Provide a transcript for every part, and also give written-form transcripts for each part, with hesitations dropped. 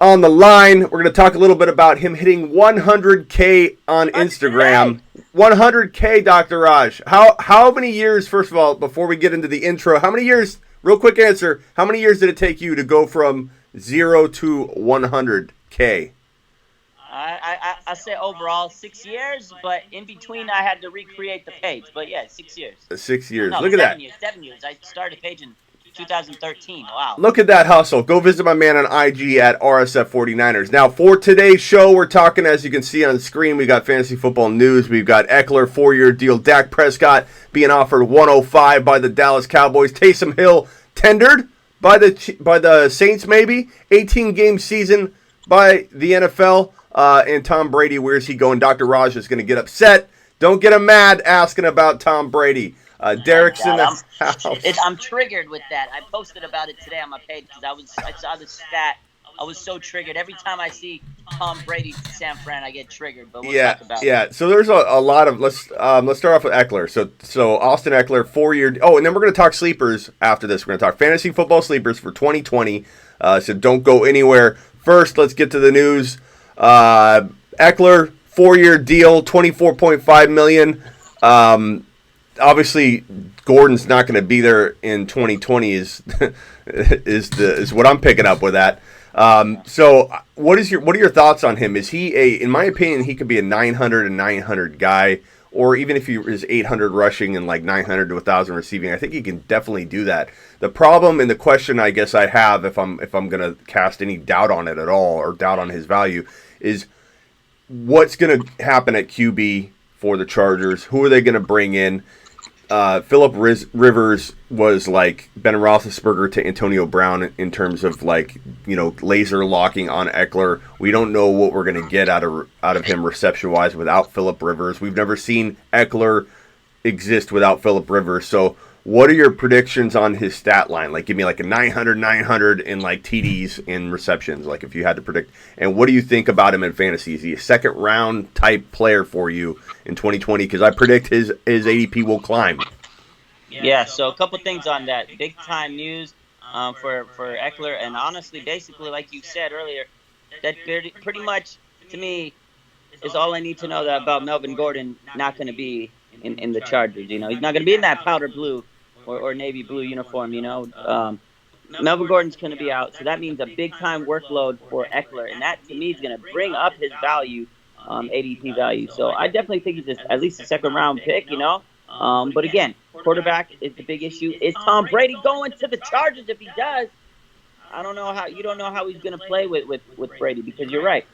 on the line. We're going to talk a little bit about him hitting 100K on Instagram. 100K, Dr. Raj. How many years, first of all, before we get into the intro, how many years, real quick answer, how many years did it take you to go from 0 to 100K? I say overall 6 years, but in between I had to recreate the page. But yeah, 6 years. 6 years. No, Look at that. 7 years. 7 years. I started the page in 2013. Wow. Look at that hustle. Go visit my man on IG at RSF49ers. Now, for today's show, we're talking, as you can see on the screen, we got fantasy football news. We've got Ekeler, 4-year deal. Dak Prescott being offered 105 by the Dallas Cowboys. Taysom Hill tendered by the Saints, maybe. 18-game season by the NFL. And Tom Brady, where's he going? Dr. Raj is going to get upset. Don't get him mad asking about Tom Brady. Derek's in the house. I'm triggered with that. I posted about it today on my page because I saw the stat. I was so triggered. Every time I see Tom Brady to San Fran, I get triggered. But we'll talk about it. So there's a lot of let's start off with Ekeler. So Austin Ekeler, 4-year. Oh, and then we're going to talk sleepers after this. We're going to talk fantasy football sleepers for 2020. So don't go anywhere. First, let's get to the news. Ekeler, 4-year deal, $24.5 million. Obviously, Gordon's not going to be there in 2020. Is what I'm picking up with that. So, what are your thoughts on him? Is he in my opinion, he could be a 900 and 900 guy, or even if he is 800 rushing and like 900 to 1,000 receiving, I think he can definitely do that. The problem and the question I guess I have, if I'm going to cast any doubt on it at all or doubt on his value, is what's going to happen at QB for the Chargers? Who are they going to bring in? Philip Rivers was like Ben Roethlisberger to Antonio Brown in terms of laser locking on Ekeler. We don't know what we're going to get out of him reception wise without Philip Rivers. We've never seen Ekeler exist without Philip Rivers. So what are your predictions on his stat line? Like, give me like a 900 in like TDs and receptions, like if you had to predict. And what do you think about him in fantasy? Is he a second round type player for you in 2020? Because I predict his ADP will climb. Yeah, so a couple things on that. Big time news for Ekeler. And honestly, basically, like you said earlier, that pretty much, to me, is all I need to know about Melvin Gordon not going to be in the Chargers. He's not going to be in that powder blue or navy blue uniform. Melvin Gordon's going to be out, so that means a big time workload for Ekeler, and that to me is going to bring up his value, ADP value. So I definitely think he's at least a second round pick. But again, quarterback is the big issue. Is Tom Brady going to the Chargers? If he does, I don't know how. You don't know how he's going to play with Brady, because you're right.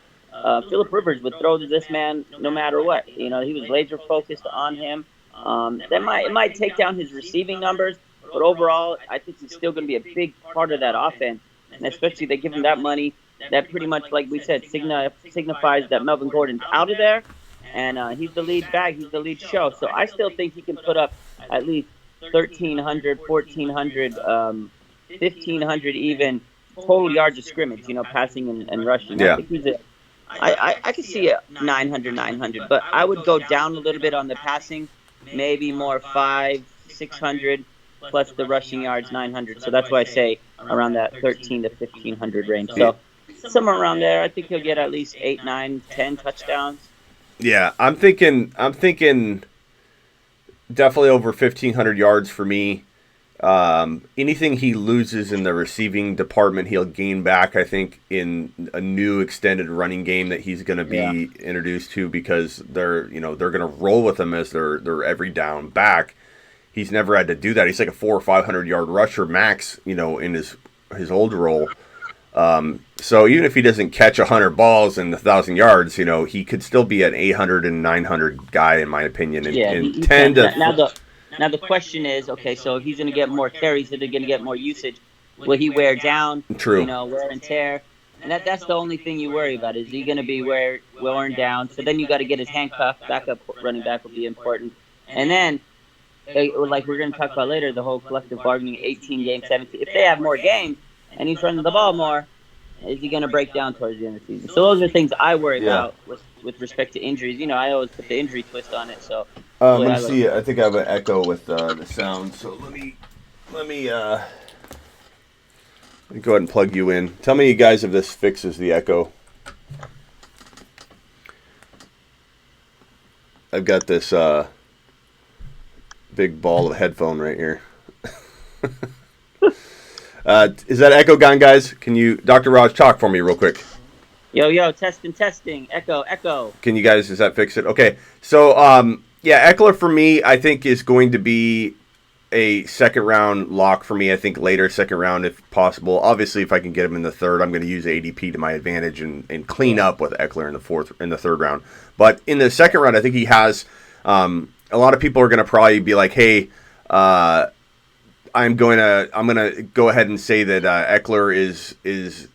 Philip Rivers would throw to this man no matter what. He was laser focused on him. It might take down his receiving numbers, but overall, I think he's still going to be a big part of that offense. And especially they give him that money, that pretty much, like we said, signifies that Melvin Gordon's out of there, and he's the lead back, he's the lead show. So I still think he can put up at least 1,300, 1,400, 1,500 even total yards of scrimmage, passing and rushing. Yeah. I think he's I could see it 900, but I would go down a little bit on the passing, maybe more 500, 600, plus the rushing yards 900. So that's why I say around that 1,300 to 1,500 range. So somewhere around there, I think he'll get at least 8, 9, 10 touchdowns. Yeah, I'm thinking definitely over 1,500 yards for me. Anything he loses in the receiving department, he'll gain back, I think, in a new extended running game that he's going to be introduced to, because they're going to roll with him as their every down back. He's never had to do that. He's like a 400 or 500 yard rusher max, in his old role. So even if he doesn't catch 100 balls and 1,000 yards, he could still be an 800 and 900 guy, in my opinion. And 10 to Now the question is, okay, so he's going to get more carries, he's going to get more usage. Will he wear down? True. Wear and tear. And that's the only thing you worry about. Is he going to be wearing down? So then you got to get his handcuff. Backup running back will be important. And then, like we're going to talk about later, the whole collective bargaining, 18 games, 17. If they have more games and he's running the ball more, is he going to break down towards the end of the season? So those are things I worry about with respect to injuries. I always put the injury twist on it. So let me see. I think I have an echo with the sound. So let me Let me go ahead and plug you in. Tell me, you guys, if this fixes the echo. I've got this big ball of headphone right here. Is that echo gone, guys? Can you, Dr. Raj, talk for me real quick? Yo, testing. Echo. Can you guys, does that fix it? Okay. So, yeah, Ekeler for me, I think is going to be a second round lock for me. I think later second round if possible. Obviously, if I can get him in the third, I'm going to use ADP to my advantage and clean up with Ekeler in the third round. But in the second round, I think he has. A lot of people are going to probably be like, "Hey, I'm going to go ahead and say that Ekeler is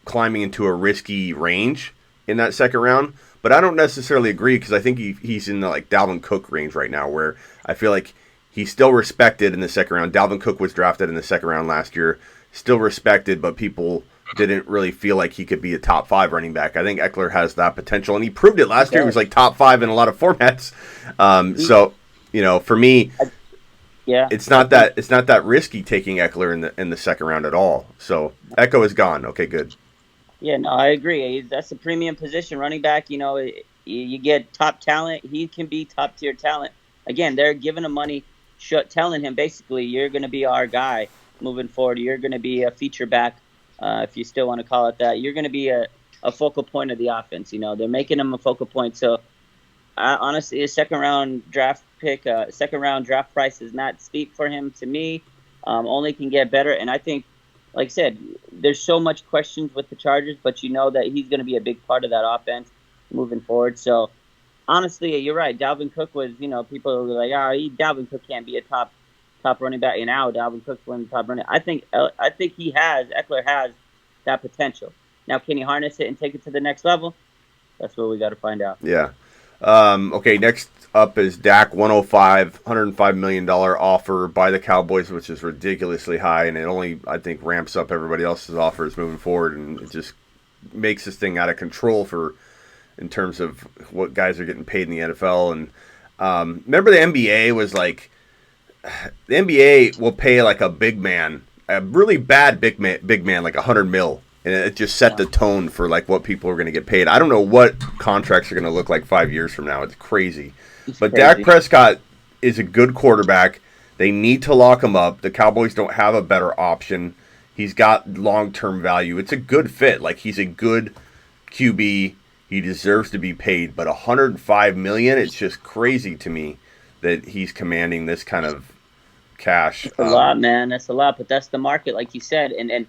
climbing into a risky range in that second round." But I don't necessarily agree because I think he's in the like Dalvin Cook range right now, where I feel like he's still respected in the second round. Dalvin Cook was drafted in the second round last year, still respected, but people didn't really feel like he could be a top 5 running back. I think Ekeler has that potential, and he proved it last year. He was like top 5 in a lot of formats. So, for me, it's not that risky taking Ekeler in the second round at all. So Echo is gone. Okay, good. Yeah, no, I agree. That's a premium position, running back. You get top talent. He can be top tier talent. Again, they're giving him money, telling him basically, you're going to be our guy moving forward. You're going to be a feature back, if you still want to call it that. You're going to be a focal point of the offense. They're making him a focal point. So, honestly, a second round draft pick, second round draft price is not steep for him to me. Only can get better, and I think, like I said, there's so much questions with the Chargers, but that he's going to be a big part of that offense moving forward. So, honestly, you're right. Dalvin Cook was, people were like, Dalvin Cook can't be a top running back. And now Dalvin Cook's one of the top running. I think Ekeler has that potential. Now, can he harness it and take it to the next level? That's what we got to find out. Yeah. Okay, next up is Dak, $105 million offer by the Cowboys, which is ridiculously high, and it only, I think, ramps up everybody else's offers moving forward, and it just makes this thing out of control in terms of what guys are getting paid in the NFL. And remember the NBA was like, the NBA will pay like a big man, a really bad big man like $100 million. And it just set the tone for like what people are going to get paid. I don't know what contracts are going to look like 5 years from now. It's crazy. But Dak Prescott is a good quarterback. They need to lock him up. The Cowboys don't have a better option. He's got long-term value. It's a good fit. Like, he's a good QB. He deserves to be paid. But $105 million, it's just crazy to me that he's commanding this kind of cash. That's a lot, man. That's a lot. But that's the market, like you said. And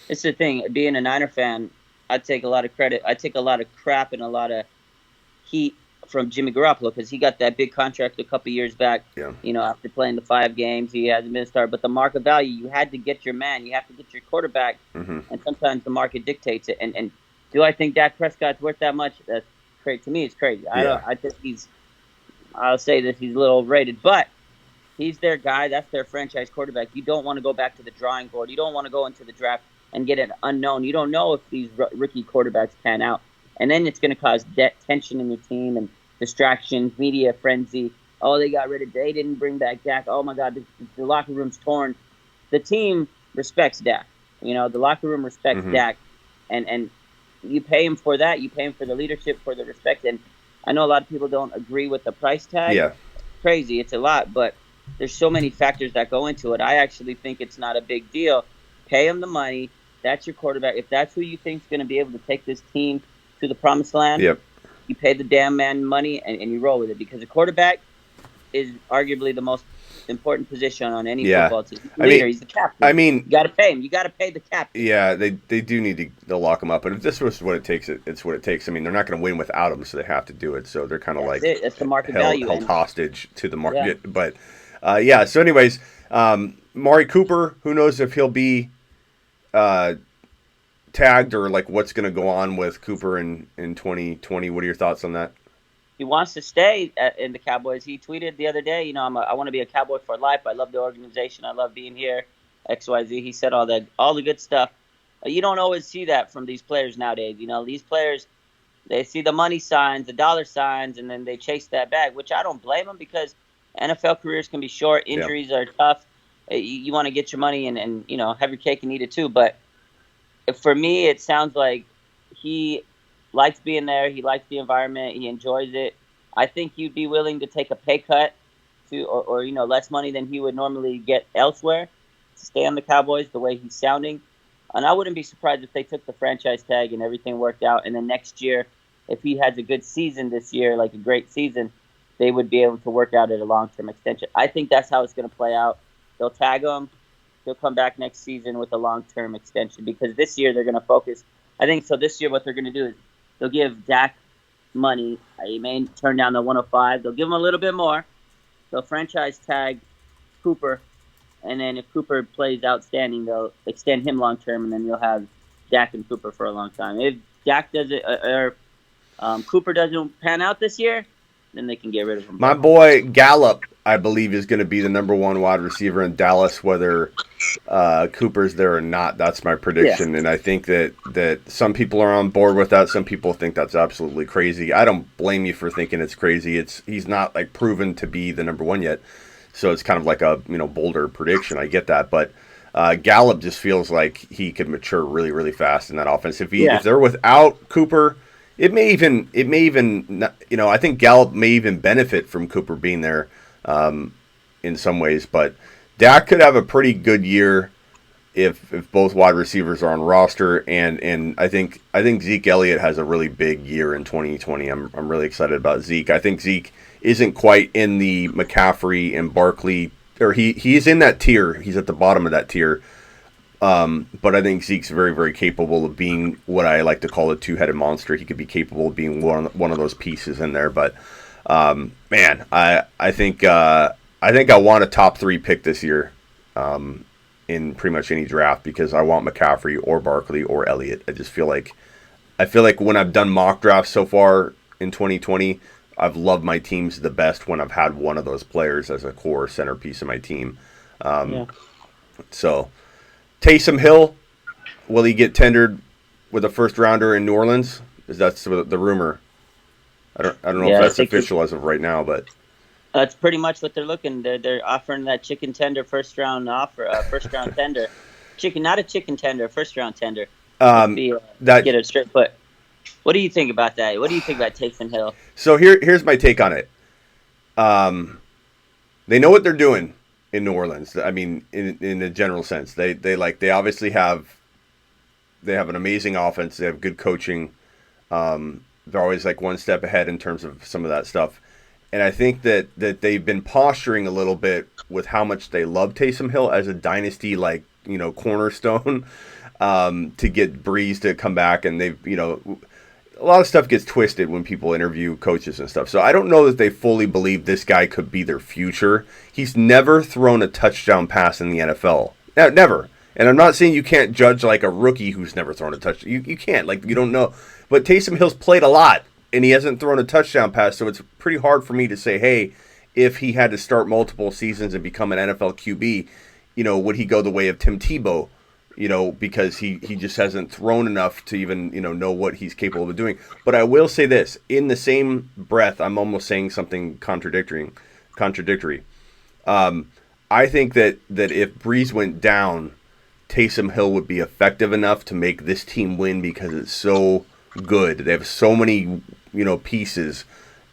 it's the thing, being a Niner fan, I take a lot of credit. I take a lot of crap and a lot of heat from Jimmy Garoppolo because he got that big contract a couple years back. Yeah. After playing the 5 games, he hasn't been a star. But the market value, you had to get your man. You have to get your quarterback. Mm-hmm. And sometimes the market dictates it. And do I think Dak Prescott's worth that much? That's crazy. To me, it's crazy. Yeah. I think I'll say that he's a little overrated. But he's their guy. That's their franchise quarterback. You don't want to go back to the drawing board. You don't want to go into the draft and get an unknown. You don't know if these rookie quarterbacks pan out. And then it's going to cause tension in your team and distractions, media frenzy. Oh, they didn't bring back Dak. Oh, my God, the locker room's torn. The team respects Dak. The locker room respects Dak. And you pay him for that. You pay him for the leadership, for the respect. And I know a lot of people don't agree with the price tag. Yeah. It's crazy. It's a lot. But there's so many factors that go into it. I actually think it's not a big deal. Pay him the money. That's your quarterback. If that's who you think is going to be able to take this team to the promised land, yep, you pay the damn man money and you roll with it, because a quarterback is arguably the most important position on any football team. He's the leader. He's the captain. You got to pay him. You got to pay the captain. Yeah, they do need to lock him up. But if this was what it takes, it's what it takes. They're not going to win without him, so they have to do it. So they're kind of that's the market value. Held hostage to the market. Yeah. But so anyways, Mari Cooper, who knows if he'll be tagged or like what's going to go on with Cooper in 2020. What are your thoughts on that? He wants to stay in the Cowboys. He tweeted the other day, I want to be a Cowboy for life. I love the organization. I love being here. XYZ. He said all the good stuff. You don't always see that from these players nowadays. These players, they see the money signs, the dollar signs, and then they chase that bag, which I don't blame them, because NFL careers can be short. Injuries are tough. You want to get your money and have your cake and eat it too. But for me, it sounds like he likes being there. He likes the environment. He enjoys it. I think he'd be willing to take a pay cut or less money than he would normally get elsewhere to stay on the Cowboys the way he's sounding. And I wouldn't be surprised if they took the franchise tag and everything worked out. And then next year, if he has a good season this year, like a great season, they would be able to work out at a long-term extension. I think that's how it's going to play out. They'll tag him. He'll come back next season with a long-term extension because this year they're going to focus. I think so. This year, what they're going to do is they'll give Dak money. He may turn down the 105. They'll give him a little bit more. They'll franchise tag Cooper, and then if Cooper plays outstanding, they'll extend him long-term, and then you'll have Dak and Cooper for a long time. If Dak does it or Cooper doesn't pan out this year, then they can get rid of him. My boy Gallup, I believe, is going to be the number one wide receiver in Dallas, whether Cooper's there or not. That's my prediction, yeah. And I think that some people are on board with that. Some people think that's absolutely crazy. I don't blame you for thinking it's crazy. He's not like proven to be the number one yet, so it's kind of like a bolder prediction. I get that, but Gallup just feels like he could mature really, really fast in that offense. If they're without Cooper. It may even, I think Gallup may even benefit from Cooper being there in some ways. But Dak could have a pretty good year if both wide receivers are on roster. And I think Zeke Elliott has a really big year in 2020. I'm really excited about Zeke. I think Zeke isn't quite in the McCaffrey and Barkley, or he's in that tier. He's at the bottom of that tier. But I think Zeke's very, very capable of being what I like to call a two-headed monster. He could be capable of being one of those pieces in there. But man, I think I want a top 3 pick this year in pretty much any draft because I want McCaffrey or Barkley or Elliott. I feel like when I've done mock drafts so far in 2020, I've loved my teams the best when I've had one of those players as a core centerpiece of my team. So. Taysom Hill, will he get tendered with a first rounder in New Orleans? Is that the rumor? I don't know if that's official as of right now, but that's pretty much what they're looking. They're offering that chicken tender first round tender, not a chicken tender, first round tender. Get a straight foot. What do you think about that? What do you think about Taysom Hill? So here's my take on it. They know what they're doing. In New Orleans, I mean, in a general sense, they obviously have an amazing offense. They have good coaching. They're always like one step ahead in terms of some of that stuff, and I think that they've been posturing a little bit with how much they love Taysom Hill as a dynasty cornerstone to get Breeze to come back, and they've a lot of stuff gets twisted when people interview coaches and stuff. So I don't know that they fully believe this guy could be their future. He's never thrown a touchdown pass in the NFL. Never. And I'm not saying you can't judge like a rookie who's never thrown a touchdown. You can't. You don't know. But Taysom Hill's played a lot, and he hasn't thrown a touchdown pass, so it's pretty hard for me to say, hey, if he had to start multiple seasons and become an NFL QB, would he go the way of Tim Tebow? Because he just hasn't thrown enough to even, know what he's capable of doing. But I will say this, in the same breath, I'm almost saying something contradictory. I think that if Breeze went down, Taysom Hill would be effective enough to make this team win because it's so good. They have so many, pieces.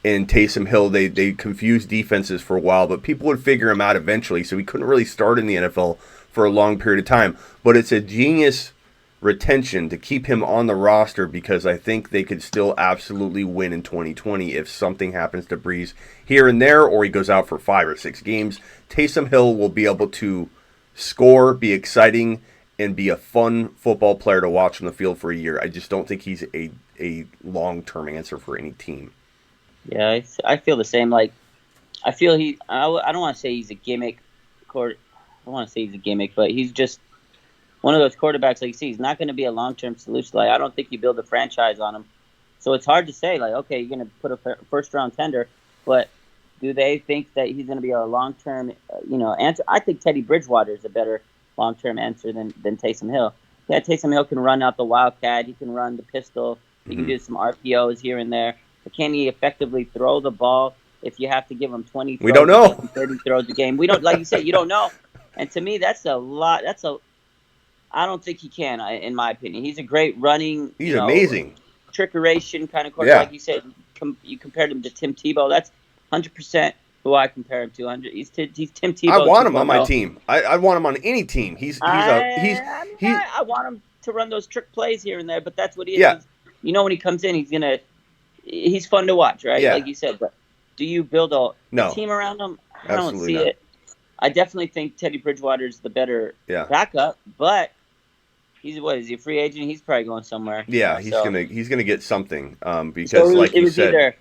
And Taysom Hill, they confused defenses for a while, but people would figure him out eventually, so he couldn't really start in the NFL for a long period of time. But it's a genius retention to keep him on the roster because I think they could still absolutely win in 2020 if something happens to Breeze here and there or he goes out for 5 or 6 games. Taysom Hill will be able to score, be exciting, and be a fun football player to watch on the field for a year. I just don't think he's a long-term answer for any team. Yeah, I feel the same. I feel I don't want to say he's a gimmick I don't want to say he's a gimmick, but he's just one of those quarterbacks. Like you see, he's not going to be a long-term solution. I don't think you build a franchise on him. So it's hard to say, okay, you're going to put a first-round tender, but do they think that he's going to be a long-term, answer? I think Teddy Bridgewater is a better long-term answer than Taysom Hill. Yeah, Taysom Hill can run out the Wildcat. He can run the pistol. He can do some RPOs here and there. But can he effectively throw the ball if you have to give him 20 throws? We don't know. 30 throws a game. We don't, like you said, you don't know. And to me, that's a lot. I don't think he can. In my opinion, he's a great running, He's amazing. trickeration kind of quarterback. Yeah. Like you said, you compared him to Tim Tebow. That's 100% who I compare him to. 100. He's Tim I Tebow want him on my 2.0. team. I want him on any team. I mean, I want him to run those trick plays here and there, but that's what he is. Yeah. When he comes in, he's fun to watch, right? Yeah. Like you said. But do you build a team around him? I don't Absolutely see not. it. I definitely think Teddy Bridgewater is the better backup, but he's a free agent? He's probably going somewhere. Yeah, he's gonna get something. Because so like you said,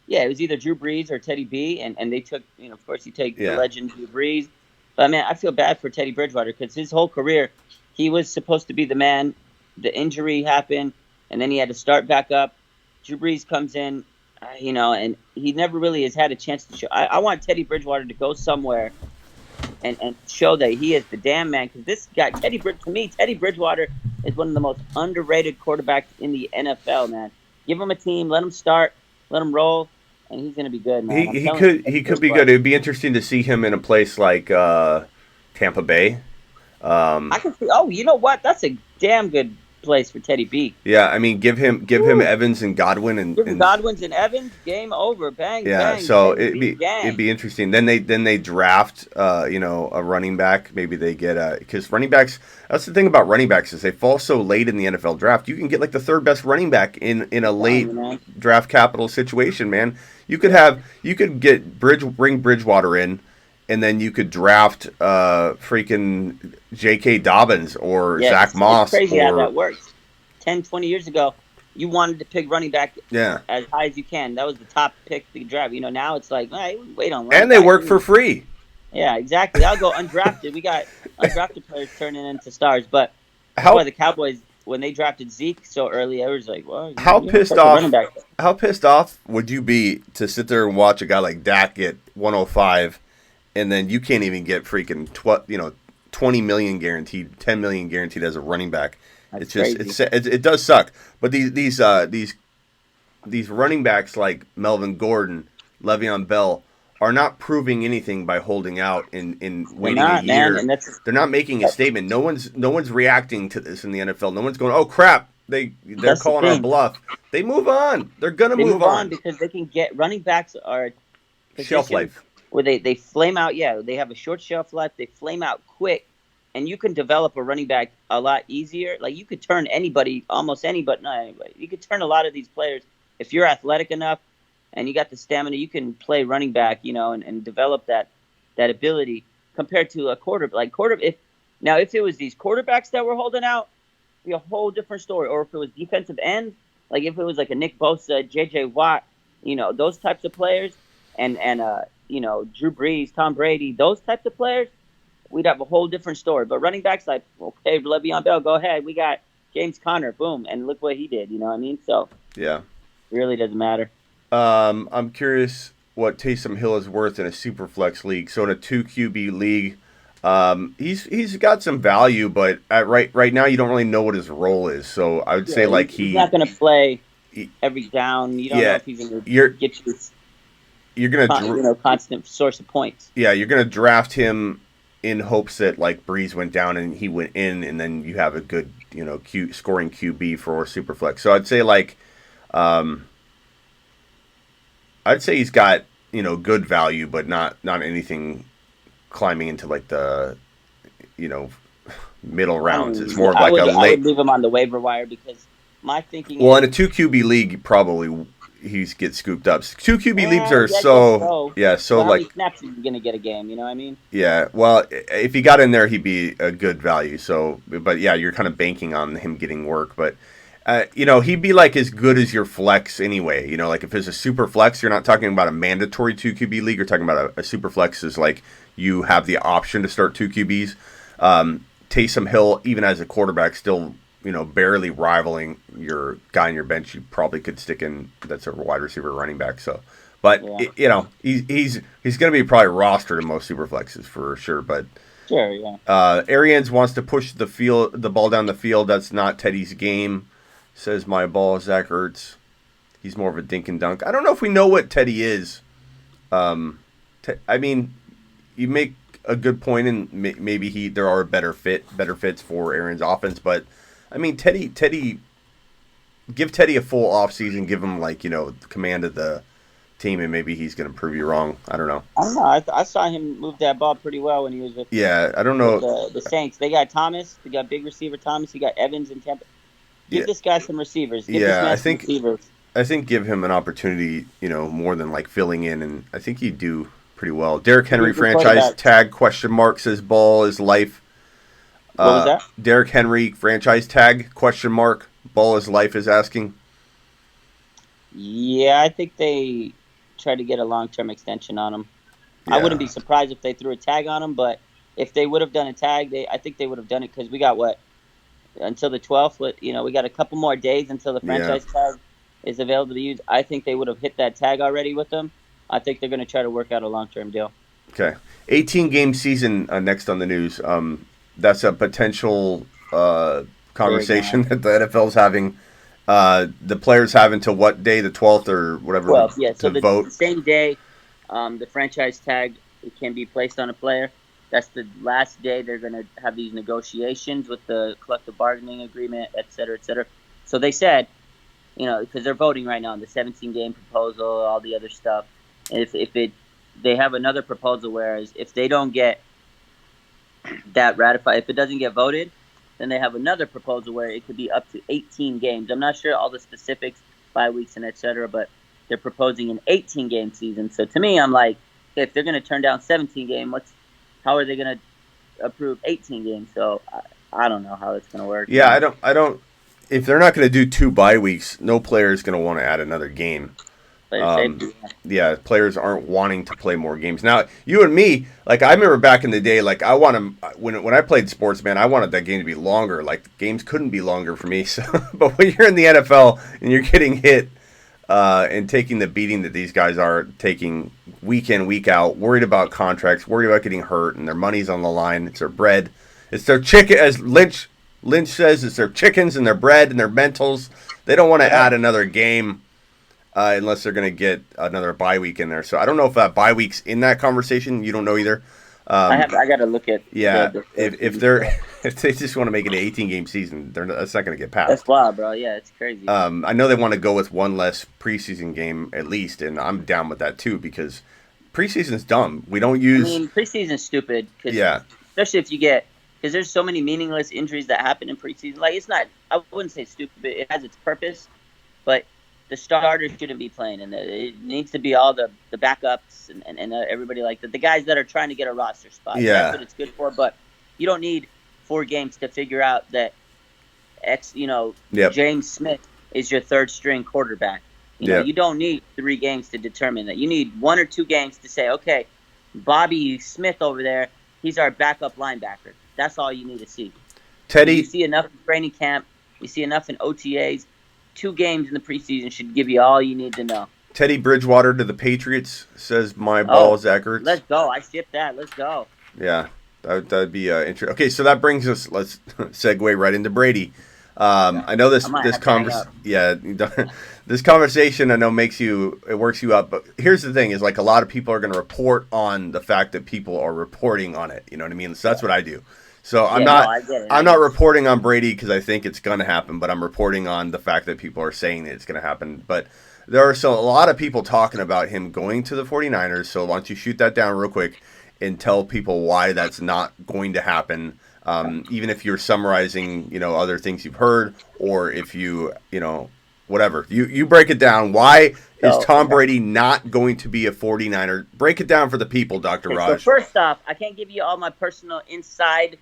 it was either Drew Brees or Teddy B, and they took, of course you take the Yeah. legend Drew Brees. But man, I feel bad for Teddy Bridgewater because his whole career, he was supposed to be the man. The injury happened, and then he had to start back up. Drew Brees comes in, and he never really has had a chance to show. I want Teddy Bridgewater to go somewhere and show that he is the damn man. Because this guy, Teddy Bridgewater is one of the most underrated quarterbacks in the NFL, man. Give him a team, let him start, let him roll, and he's going to be good, man. He could be good. It'd be interesting to see him in a place like Tampa Bay. I can see. Oh, you know what? That's a damn good place for Teddy B. Yeah, I mean, give him Evans and Godwin and Godwin's and Evans. Game over. Bang. Yeah, bang, so it'd be interesting. Then they draft a running back. Maybe they get because running backs. That's the thing about running backs is they fall so late in the NFL draft. You can get like the third best running back in a late draft capital situation, man. You could bring Bridgewater in. And then you could draft freaking J.K. Dobbins or Zach Moss. It's crazy how that works. 10, 20 years ago, you wanted to pick running back as high as you can. That was the top pick to draft. Now it's like, hey, wait on running And they work for free. Yeah, exactly. I'll go undrafted. We got undrafted players turning into stars. But that's why the Cowboys, when they drafted Zeke so early, I was like, well, how pissed off would you be to sit there and watch a guy like Dak get 105 and then you can't even get freaking 20 million guaranteed, 10 million guaranteed as a running back. That's it's crazy. It does suck. But these running backs like Melvin Gordon, Le'Veon Bell are not proving anything by holding out in waiting a year. Man, they're not making a statement. No one's reacting to this in the NFL. No one's going, "Oh crap, they're calling our bluff." They move on. They're gonna move on because they can get running backs are shelf life. Where they flame out, they have a short shelf life. They flame out quick, and you can develop a running back a lot easier. Like you could turn almost anybody, not anybody. You could turn a lot of these players if you're athletic enough and you got the stamina. You can play running back, and develop that ability compared to a quarterback. If it was these quarterbacks that were holding out, it'd be a whole different story. Or if it was defensive ends, like if it was like a Nick Bosa, J.J. Watt, those types of players, and Drew Brees, Tom Brady, those types of players, we'd have a whole different story. But running backs like, okay, Le'Veon Bell, go ahead. We got James Conner, boom, and look what he did. You know what I mean? So yeah, it really doesn't matter. I'm curious what Taysom Hill is worth in a super flex league. So in a 2 QB league, he's got some value, but right now you don't really know what his role is. So I would say he's not going to play every down. You don't know if he's going to get you. You're gonna constant source of points. Yeah, you're gonna draft him in hopes that like Breeze went down and he went in, and then you have a good scoring QB for Superflex. So I'd say he's got good value, but not anything climbing into like the middle rounds. It's more of like a late. I would leave him on the waiver wire because my thinking. Well, in a 2 QB league, probably. He gets scooped up. 2 QB leagues are so how many snaps are you gonna get a game? You know what I mean? Yeah. Well, if he got in there, he'd be a good value. So, but yeah, you're kind of banking on him getting work. But he'd be like as good as your flex anyway. Like if it's a super flex, you're not talking about a mandatory 2 QB league. You're talking about a super flex is like you have the option to start 2 QBs. Taysom Hill, even as a quarterback, still. Barely rivaling your guy on your bench, you probably could stick in. That's a wide receiver, running back. So, but he's going to be probably rostered in most super flexes for sure. But sure, yeah. Arians wants to push the ball down the field. That's not Teddy's game. Says my ball, Zach Ertz. He's more of a dink and dunk. I don't know if we know what Teddy is. I mean, you make a good point, and maybe there are better fits for Aaron's offense. But I mean, give Teddy a full offseason, give him command of the team, and maybe he's going to prove you wrong. I don't know. I don't know. I saw him move that ball pretty well when he was with I don't know. The Saints. They got Thomas. They got big receiver Thomas. You got Evans and Tampa. Give this guy some receivers. Give this man some receivers. I think give him an opportunity, more than filling in, and I think he'd do pretty well. Derrick Henry franchise tag ? Says ball is life. What was that? Derrick Henry franchise tag ? Ball is life is asking. Yeah, I think they tried to get a long-term extension on him. Yeah. I wouldn't be surprised if they threw a tag on him, but if they would have done a tag, I think they would have done it because we got until the 12th. We got a couple more days until the franchise tag is available to use. I think they would have hit that tag already with them. I think they're going to try to work out a long-term deal. Okay. 18-game season next on the news. That's a potential conversation that the NFL's having. The players have until what day? The 12th or whatever 12th, yeah. So vote? The same day the franchise tag can be placed on a player. That's the last day they're going to have these negotiations with the collective bargaining agreement, et cetera, et cetera. So they said, because they're voting right now on the 17-game proposal, all the other stuff. They have another proposal, whereas if they don't get that ratified, if it doesn't get voted, then they have another proposal where it could be up to 18 games. I'm not sure all the specifics, 5 weeks and et cetera, but they're proposing an 18-game season. So to me, I'm like, if they're going to turn down 17 game, how are they going to approve 18 games? So I don't know how it's going to work. Yeah, I don't. If they're not going to do 2 bye weeks, no player is going to want to add another game. Players aren't wanting to play more games. Now, you and me, I remember back in the day, when I played sports, man, I wanted that game to be longer. Games couldn't be longer for me. So, but when you're in the NFL and you're getting hit and taking the beating that these guys are taking week in, week out, worried about contracts, worried about getting hurt, and their money's on the line. It's their bread. It's their chicken, as Lynch says, it's their chickens and their bread and their mentals. They don't want to add another game. Unless they're going to get another bye week in there. So I don't know if that bye week's in that conversation. You don't know either. I got to look at. Yeah, if they just want to make it an 18-game season, that's not going to get passed. That's wild, bro. Yeah, it's crazy. I know they want to go with one less preseason game at least, and I'm down with that too because preseason's dumb. We don't use. Preseason's stupid. Especially if you get because there's so many meaningless injuries that happen in preseason. It's not. I wouldn't say stupid. It has its purpose, but the starters shouldn't be playing, and it needs to be all the backups and everybody the guys that are trying to get a roster spot. Yeah. That's what it's good for, but you don't need 4 games to figure out that James Smith is your third string quarterback. You don't need 3 games to determine that. You need 1 or 2 games to say, okay, Bobby Smith over there, he's our backup linebacker. That's all you need to see. Teddy, you see enough in training camp. You see enough in OTAs. 2 games in the preseason should give you all you need to know. Teddy Bridgewater to the Patriots says my ball is accurate. Let's go. I shipped that. Let's go. Yeah, that'd be interesting. Okay, so that brings us. Let's segue right into Brady. I know this this conversation I know works you up, but here's the thing: is a lot of people are going to report on the fact that people are reporting on it. You know what I mean? So that's what I do. So I'm not reporting on Brady because I think it's going to happen, but I'm reporting on the fact that people are saying that it's going to happen. But there are a lot of people talking about him going to the 49ers, so why don't you shoot that down real quick and tell people why that's not going to happen, even if you're summarizing, other things you've heard, or if you whatever. You break it down. Why is Tom Brady not going to be a 49er? Break it down for the people, Dr. Raj. So first off, I can't give you all my personal inside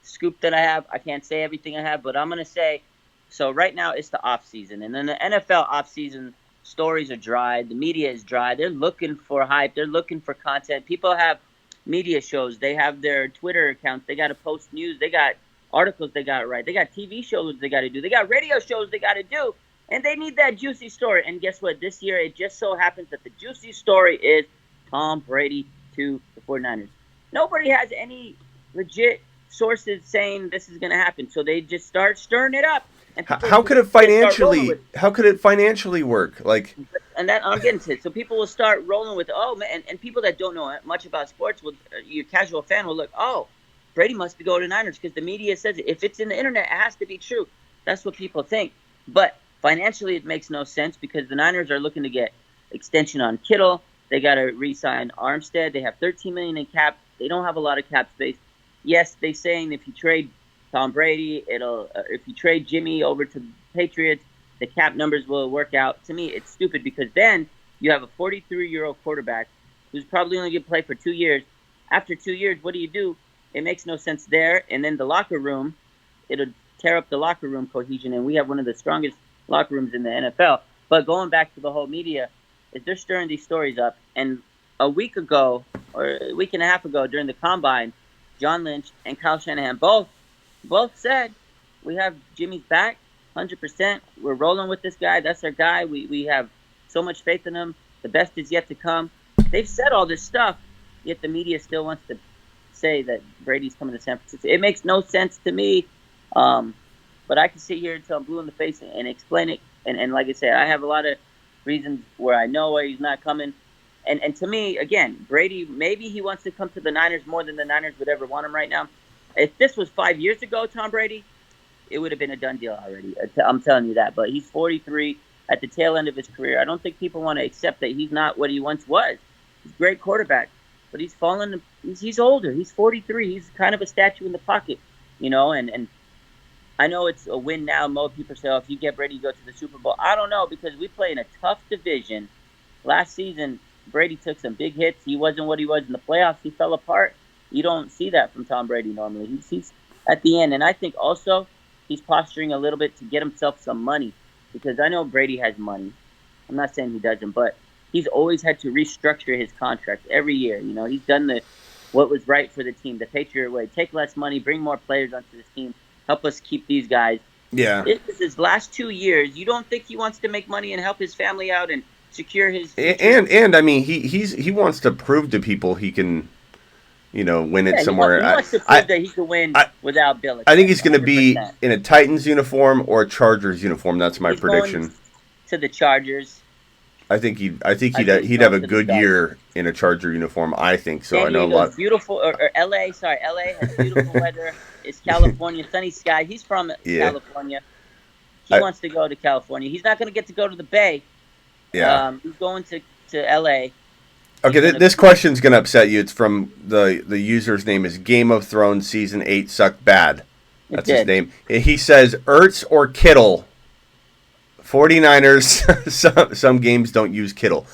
scoop that I have. I can't say everything I have, but I'm going to say, so right now it's the off season, and then the NFL off season stories are dry. The media is dry. They're looking for hype. They're looking for content. People have media shows. They have their Twitter accounts. They got to post news. They got articles they got to write. They got TV shows they got to do. They got radio shows they got to do, and they need that juicy story. And guess what? This year it just so happens that the juicy story is Tom Brady to the 49ers. Nobody has any legit sources saying this is going to happen, so they just start stirring it up. And how could it financially work? and that I'm getting to it. So people will start rolling with, oh man, and people that don't know much about sports, will your casual fan will look, oh, Brady must be going to Niners because the media says it. If it's in the internet, it has to be true. That's what people think. But financially, it makes no sense because the Niners are looking to get extension on Kittle. They got to re-sign Armstead. They have $13 million in cap. They don't have a lot of cap space. Yes, they're saying if you trade Tom Brady, if you trade Jimmy over to the Patriots, the cap numbers will work out. To me, it's stupid because then you have a 43-year-old quarterback who's probably only going to play for 2 years. After 2 years, what do? It makes no sense there. And then the locker room, it'll tear up the locker room cohesion. And we have one of the strongest locker rooms in the NFL. But going back to the whole media, is they're stirring these stories up. And a week ago, or a week and a half ago during the Combine, John Lynch and Kyle Shanahan both said, we have Jimmy's back, 100%. We're rolling with this guy. That's our guy. We have so much faith in him. The best is yet to come. They've said all this stuff, yet the media still wants to say that Brady's coming to San Francisco. It makes no sense to me. But I can sit here until I'm blue in the face and explain it. And like I said, I have a lot of reasons where I know why he's not coming. And to me, again, Brady, maybe he wants to come to the Niners more than the Niners would ever want him right now. If this was 5 years ago, Tom Brady, it would have been a done deal already. I'm telling you that. But he's 43 at the tail end of his career. I don't think people want to accept that he's not what he once was. He's a great quarterback, but he's fallen. He's older. He's 43. He's kind of a statue in the pocket, and I know it's a win now mode. People say, oh, if you get Brady, you go to the Super Bowl. I don't know because we play in a tough division. Last season, Brady took some big hits. He wasn't what he was in the playoffs. He fell apart. You don't see that from Tom Brady normally. He's at the end. And I think also he's posturing a little bit to get himself some money because I know Brady has money. I'm not saying he doesn't, but he's always had to restructure his contract every year. He's done what was right for the team, the Patriot way. Take less money, bring more players onto this team, help us keep these guys. Yeah. This is his last 2 years. You don't think he wants to make money and help his family out and secure his future? And I mean he wants to prove to people he can win it somewhere. He wants to prove that he can win without Belichick. I think he's going to be in a Titans uniform or a Chargers uniform. That's my prediction. Going to the Chargers. I think he'd have a good year in a Charger uniform. I think so. San Diego's I know a lot. Beautiful or LA. Sorry, LA has beautiful weather. It's California, sunny sky. He's from California. He wants to go to California. He's not going to get to go to the Bay. Yeah. He's going to LA. Okay, this question's going to upset you. It's from the user's name is Game of Thrones Season 8 Suck Bad. That's his name. He says, Ertz or Kittle? 49ers, some games don't use Kittle.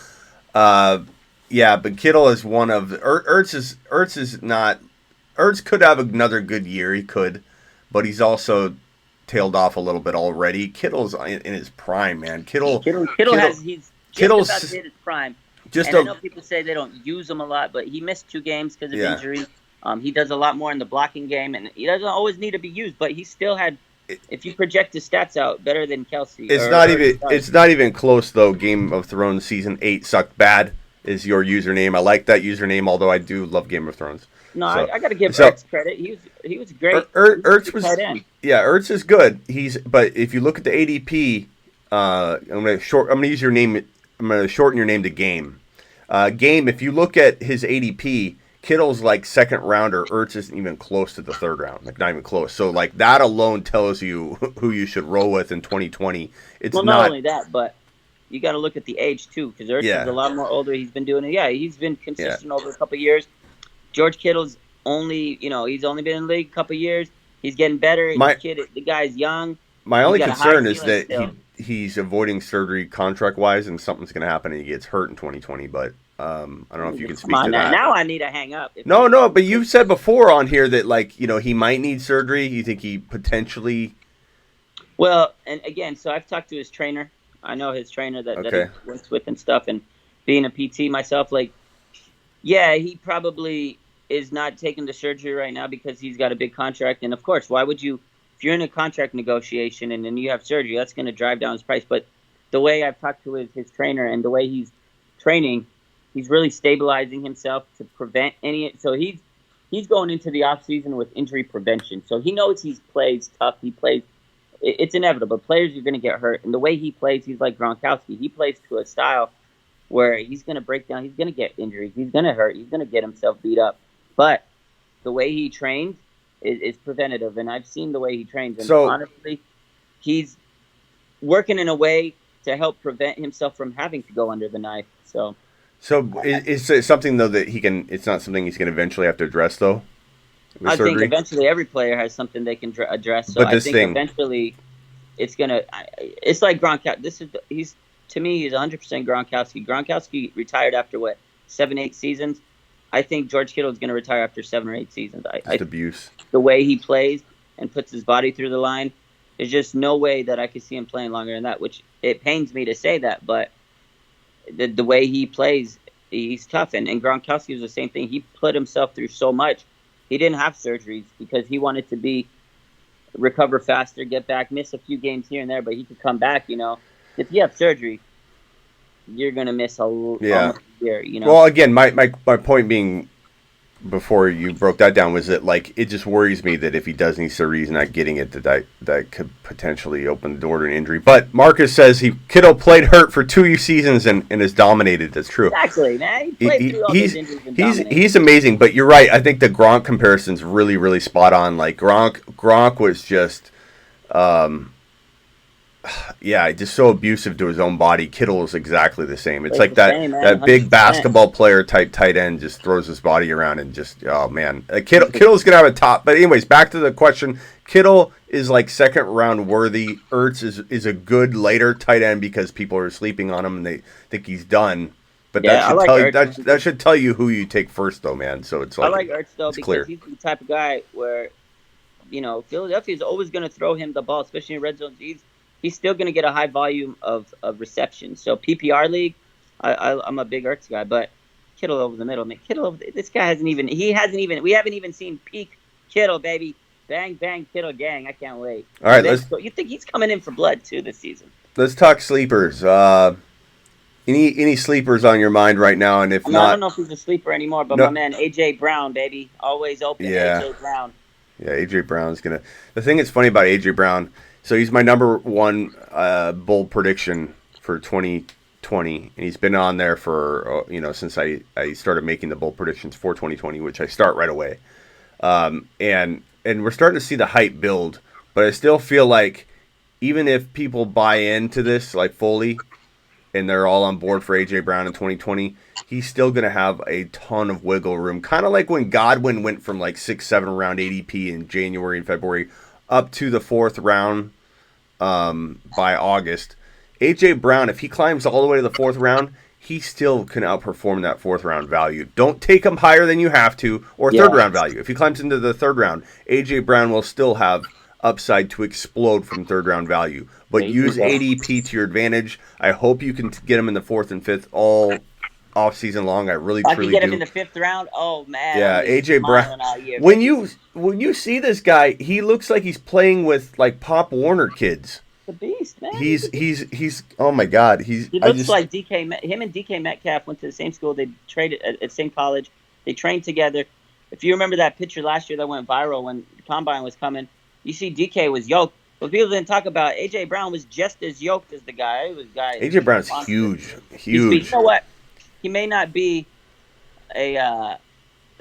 Yeah, but Kittle is one of... Ertz is not... Ertz could have another good year. He could. But he's also tailed off a little bit already. Kittle's in his prime, man. Kittle's about to hit his prime. I know people say they don't use him a lot, but he missed 2 games because of injury. He does a lot more in the blocking game, and he doesn't always need to be used. But he still had, if you project his stats out, better than Kelsey. It's not even close though. Game of Thrones Season 8 Sucked Bad is your username. I like that username, although I do love Game of Thrones. No, so, I got to give Ertz credit. He was great. Ertz was Ertz is good. But if you look at the ADP, I'm gonna use your name. I'm going to shorten your name to Game. Game, if you look at his ADP, Kittle's like second rounder. Ertz isn't even close to the third round. Like, not even close. So, like, that alone tells you who you should roll with in 2020. Not only that, but you got to look at the age, too, because Ertz is a lot more older. He's been doing it. Yeah, he's been consistent over a couple of years. George Kittle's he's only been in the league a couple of years. He's getting better. The guy's young. My only concern is that he's avoiding surgery contract-wise, and something's going to happen and he gets hurt in 2020. But I don't know if you can speak to that. Now I need to hang up. No, but you've said before on here that, he might need surgery. You think he potentially... Well, and again, so I've talked to his trainer. I know his trainer that he works with and stuff. And being a PT myself, he probably is not taking the surgery right now because he's got a big contract. And, of course, why would you... If you're in a contract negotiation and then you have surgery, that's going to drive down his price. But the way I've talked to his trainer and the way he's training, he's really stabilizing himself to prevent any. So he's going into the off season with injury prevention. So he knows he plays tough. He plays it's inevitable. Players are going to get hurt, and the way he plays, he's like Gronkowski. He plays to a style where he's going to break down. He's going to get injuries. He's going to hurt. He's going to get himself beat up. But the way he trains is preventative, and I've seen the way he trains. And So honestly, he's working in a way to help prevent himself from having to go under the knife. So is it something though that he can? It's not something he's going to eventually have to address though. With I think surgery? eventually every player has something they can address. So But I this think thing, eventually it's gonna. It's like Gronkowski. He's to me he's 100% Gronkowski. Gronkowski retired after what 7-8 seasons. I think George Kittle is going to retire after 7 or 8 seasons. just abuse. The way he plays and puts his body through the line, there's just no way that I could see him playing longer than that. Which it pains me to say that, but the way he plays, he's tough. And Gronkowski was the same thing. He put himself through so much. He didn't have surgeries because he wanted to recover faster, get back, miss a few games here and there, but he could come back. If you have surgery, you're gonna miss almost a year. Well, again, my point being, before you broke that down, was that like it just worries me that if he does need surgery, he's not getting it. That could potentially open the door to an injury. But Marcus says Kittle played hurt for 2 seasons and has dominated. That's true. Exactly, man. He played through all those injuries and dominated. He's amazing. But you're right. I think the Gronk comparison's really, really spot on. Like Gronk was just, just so abusive to his own body. Kittle is exactly the same. It's like that big basketball player type tight end just throws his body around and just, oh man. Kittle's gonna have a top. But anyways, back to the question. Kittle is like second round worthy. Ertz is a good later tight end because people are sleeping on him and they think he's done. But that should tell you who you take first, though, man. So it's like I like Ertz though because clear. He's the type of guy where, Philadelphia is always going to throw him the ball, especially in red zone. He's still going to get a high volume of receptions. So PPR league, I'm a big Ertz guy, but Kittle over the middle. Man, this guy we haven't even seen peak Kittle, baby. Bang, bang, Kittle gang. I can't wait. All right, you think he's coming in for blood, too, this season. Let's talk sleepers. Any sleepers on your mind right now? And if not, I don't know if he's a sleeper anymore, but my man, A.J. Brown, baby. Always open, A.J. Brown. Yeah, A.J. Brown's going to... The thing that's funny about A.J. Brown, so he's my number one bold prediction for 2020, and he's been on there for, since I started making the bold predictions for 2020, which I start right away. And we're starting to see the hype build, but I still feel like even if people buy into this, like fully, and they're all on board for A.J. Brown in 2020, he's still going to have a ton of wiggle room. Kind of like when Godwin went from like 6, 7 round ADP in January and February up to the 4th round by August. A.J. Brown, if he climbs all the way to the 4th round, he still can outperform that 4th round value. Don't take him higher than you have to, or 3rd round value. If he climbs into the 3rd round, A.J. Brown will still have upside to explode from 3rd round value. But use ADP to your advantage. I hope you can get him in the 4th and 5th all off season long. I really truly do. I can get him in the 5th round. Oh man. Yeah, A.J. Brown. When you see this guy, he looks like he's playing with like Pop Warner kids. The beast, man. He's oh my god. He looks like him and DK Metcalf went to the same school. They traded at the same college. They trained together. If you remember that picture last year that went viral when the Combine was coming, you see DK was yoked. But people didn't talk about A.J. Brown was just as yoked as the guy. A.J. Brown's huge. You know what? He may not be a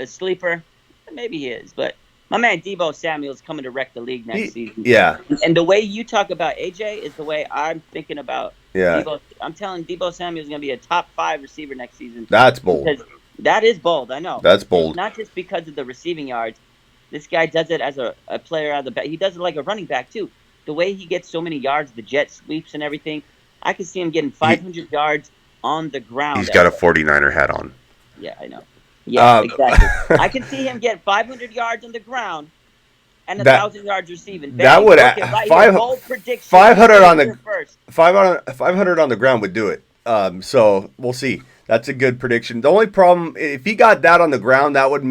sleeper. Maybe he is, but my man Deebo Samuel's coming to wreck the league next season. Yeah. And the way you talk about AJ is the way I'm thinking about Deebo. I'm telling Deebo Samuel's going to be a top 5 receiver next season. That's bold. That is bold, I know. That's bold. It's not just because of the receiving yards. This guy does it as a player out of the back. He does it like a running back, too. The way he gets so many yards, the jet sweeps and everything, I can see him getting 500 yards on the ground. He's got a 49er hat on. Yeah, I know. Yeah, exactly. I can see him get 500 yards on the ground and 1,000 yards receiving. That would 500 on the first. 500 on the ground would do it. So we'll see. That's a good prediction. The only problem, if he got that on the ground, that would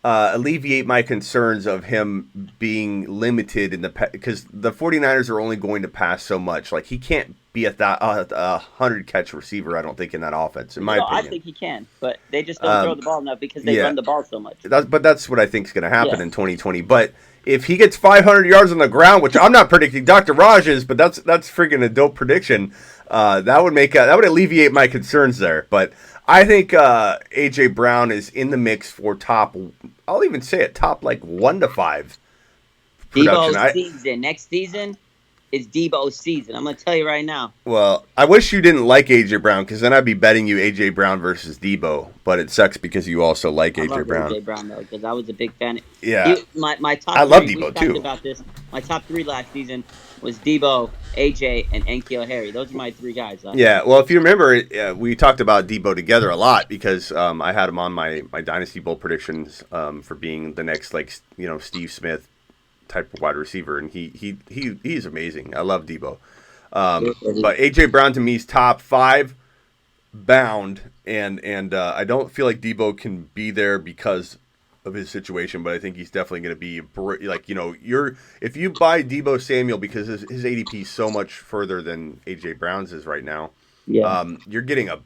alleviate my concerns of him being limited in the because the 49ers are only going to pass so much. Like he can't be a 100 catch receiver. I don't think in that offense, in my opinion. I think he can, but they just don't throw the ball enough because they run the ball so much. But that's what I think is going to happen in 2020. But if he gets 500 yards on the ground, which I'm not predicting, Dr. Raj is, but that's freaking a dope prediction. That would alleviate my concerns there. But I think AJ Brown is in the mix for top. I'll even say it, top like 1 to 5 production. Debo's season next season is Debo's season. I'm gonna tell you right now. Well, I wish you didn't like AJ Brown because then I'd be betting you AJ Brown versus Debo. But it sucks because you also like AJ Brown. AJ Brown though, because I was a big fan. Yeah, my top. I love Debo too. About this, my top 3 last season was Debo, AJ, and N'Keal Harry. Those are my 3 guys. Yeah, well, if you remember, we talked about Debo together a lot because I had him on my Dynasty Bowl predictions for being the next Steve Smith type of wide receiver, and he's amazing. I love Debo, but AJ Brown to me is top 5 bound, and I don't feel like Debo can be there because of his situation, but I think he's definitely going to be if you buy Debo Samuel because his ADP is so much further than AJ Brown's is right now. Yeah, you're getting a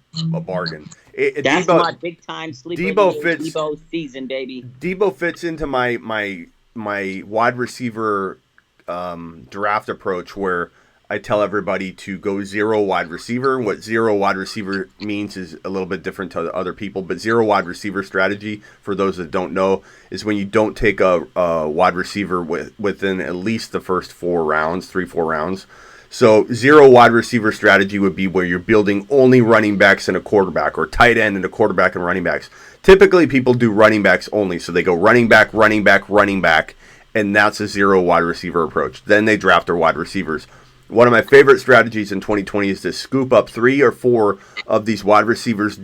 bargain. That's my big time sleeper. Debo season, baby. Debo fits into my wide receiver draft approach where I tell everybody to go 0 wide receiver. What 0 wide receiver means is a little bit different to other people, but 0 wide receiver strategy, for those that don't know, is when you don't take a wide receiver within at least the first 4 rounds, 3-4 rounds. So 0 wide receiver strategy would be where you're building only running backs and a quarterback, or tight end and a quarterback and running backs. Typically, people do running backs only, so they go running back, running back, running back, and that's a 0 wide receiver approach. Then they draft their wide receivers. One of my favorite strategies in 2020 is to scoop up 3 or 4 of these wide receivers,